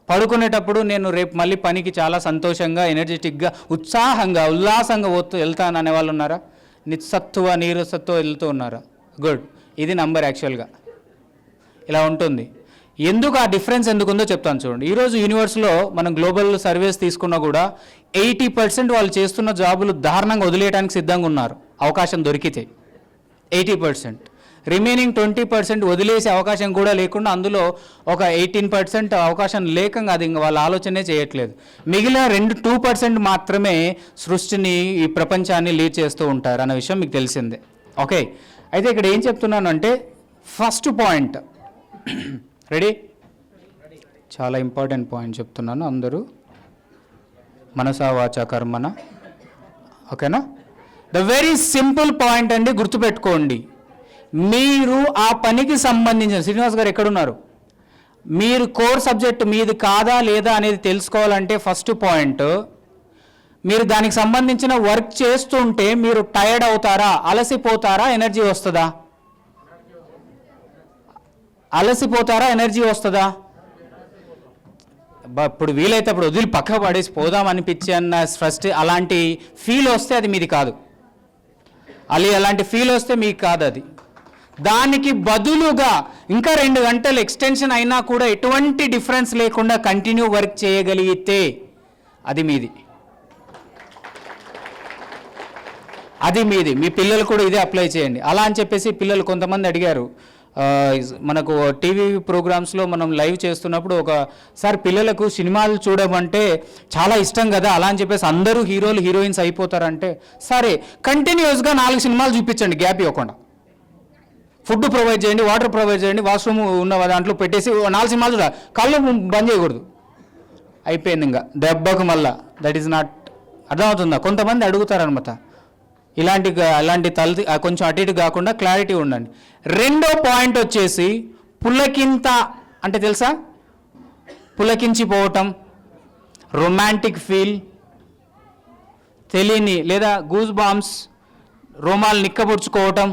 Speaker 2: పడుకునేటప్పుడు నేను రేపు మళ్ళీ పనికి చాలా సంతోషంగా, ఎనర్జెటిక్గా, ఉత్సాహంగా, ఉల్లాసంగా వెళ్తాను అనే వాళ్ళు ఉన్నారా? నిస్సత్తువ నీరసత్తువ వెళ్తూ ఉన్నారా? గుడ్. ఇది నంబర్ యాక్చువల్గా ఇలా ఉంటుంది. ఎందుకు ఆ డిఫరెన్స్ ఎందుకుందో చెప్తాను చూడండి. ఈరోజు యూనివర్స్లో మనం గ్లోబల్ సర్వేస్ తీసుకున్నా కూడా 80% వాళ్ళు చేస్తున్న జాబులు దారుణంగా వదిలేయడానికి సిద్ధంగా ఉన్నారు అవకాశం దొరికితే. 80%. రిమైనింగ్ 20% వదిలేసే అవకాశం కూడా లేకుండా అందులో ఒక 18% అవకాశం లేకంగా అది ఇంకా వాళ్ళ ఆలోచనే చేయట్లేదు. మిగిలిన 2% మాత్రమే సృష్టిని, ఈ ప్రపంచాన్ని లీడ్ చేస్తూ ఉంటారు అన్న విషయం మీకు తెలిసిందే. ఓకే. అయితే ఇక్కడ ఏం చెప్తున్నాను అంటే ఫస్ట్ పాయింట్, రెడీ? చాలా ఇంపార్టెంట్ పాయింట్ చెప్తున్నాను, అందరూ మనసా వాచా కర్మన. ఓకేనా? ద వెరీ సింపుల్ పాయింట్ అండి, గుర్తుపెట్టుకోండి. మీరు ఆ పనికి సంబంధించిన, శ్రీనివాస్ గారు ఎక్కడున్నారు? మీరు కోర్ సబ్జెక్ట్ మీది కాదా లేదా అనేది తెలుసుకోవాలంటే ఫస్ట్ పాయింట్, మీరు దానికి సంబంధించిన వర్క్ చేస్తుంటే మీరు టైర్డ్ అవుతారా, అలసిపోతారా, ఎనర్జీ వస్తుందా? అలసిపోతారా, ఎనర్జీ వస్తుందా? ఇప్పుడు వీలైతే అప్పుడు వదిలి పక్క పడేసి పోదాం అనిపించి అన్న ఫస్ట్ అలాంటి ఫీల్ వస్తే అది మీది కాదు. అలాంటి ఫీల్ వస్తే మీకు కాదు అది. దానికి బదులుగా ఇంకా 2 గంటలు ఎక్స్టెన్షన్ అయినా కూడా ఎటువంటి డిఫరెన్స్ లేకుండా కంటిన్యూ వర్క్ చేయగలిగితే అది మీది. అది మీది. మీ పిల్లలు కూడా ఇదే అప్లై చేయండి. అలా అని చెప్పేసి పిల్లలు కొంతమంది అడిగారు, మనకు టీవీ ప్రోగ్రామ్స్లో మనం లైవ్ చేస్తున్నప్పుడు ఒకసారి పిల్లలకు సినిమాలు చూడమంటే చాలా ఇష్టం కదా, అలా అని చెప్పేసి అందరూ హీరోలు హీరోయిన్స్ అయిపోతారంటే, సరే కంటిన్యూస్గా 4 సినిమాలు చూపించండి గ్యాప్ ఇవ్వకుండా. ఫుడ్ ప్రొవైడ్ చేయండి, వాటర్ ప్రొవైడ్ చేయండి, వాష్రూమ్ ఉన్న దాంట్లో పెట్టేసి 4 సినిమాలు చూడాలి, కళ్ళు బంద్ చేయకూడదు. అయిపోయింది ఇంకా దెబ్బకు మళ్ళా. దట్ ఈస్ నాట్, అర్థమవుతుందా? కొంతమంది అడుగుతారనమాట. అలాంటి తల కొంచెం అటు ఇటు కాకుండా క్లారిటీ ఉండండి. 2వ పాయింట్ వచ్చేసి పులకింత అంటే తెలుసా? పులకించిపోవటం, రొమాంటిక్ ఫీల్, తెలియని లేదా గూస్ బాంబ్స్, రోమాలు నిక్కబుచ్చుకోవటం.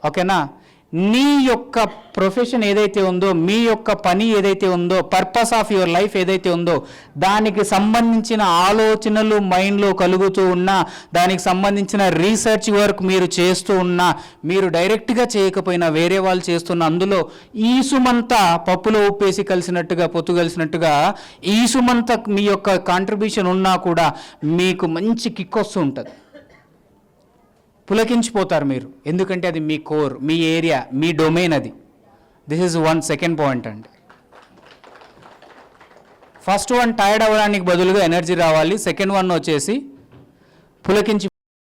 Speaker 2: ఓకేనా? నీ యొక్క ప్రొఫెషన్ ఏదైతే ఉందో, మీ యొక్క పని ఏదైతే ఉందో, పర్పస్ ఆఫ్ యువర్ లైఫ్ ఏదైతే ఉందో, దానికి సంబంధించిన ఆలోచనలు మైండ్లో కలుగుతూ ఉన్నా, దానికి సంబంధించిన రీసెర్చ్ వర్క్ మీరు చేస్తూ ఉన్నా, మీరు డైరెక్ట్గా చేయకపోయినా వేరే వాళ్ళు చేస్తున్న అందులో ఈసుమంతా పప్పులో ఉప్పేసి కలిసినట్టుగా, పొత్తు కలిసినట్టుగా ఈసుమంతా మీ యొక్క కాంట్రిబ్యూషన్ ఉన్నా కూడా మీకు మంచి కిక్ వస్తూ ఉంటుంది. పులకించిపోతారు మీరు, ఎందుకంటే అది మీ కోర్, మీ ఏరియా, మీ డొమైన్ అది. దిస్ ఈజ్ 1 సెకండ్ పాయింట్ అండి. ఫస్ట్ వన్ టైర్డ్ అవ్వడానికి బదులుగా ఎనర్జీ రావాలి. సెకండ్ వన్ వచ్చేసి పులకించి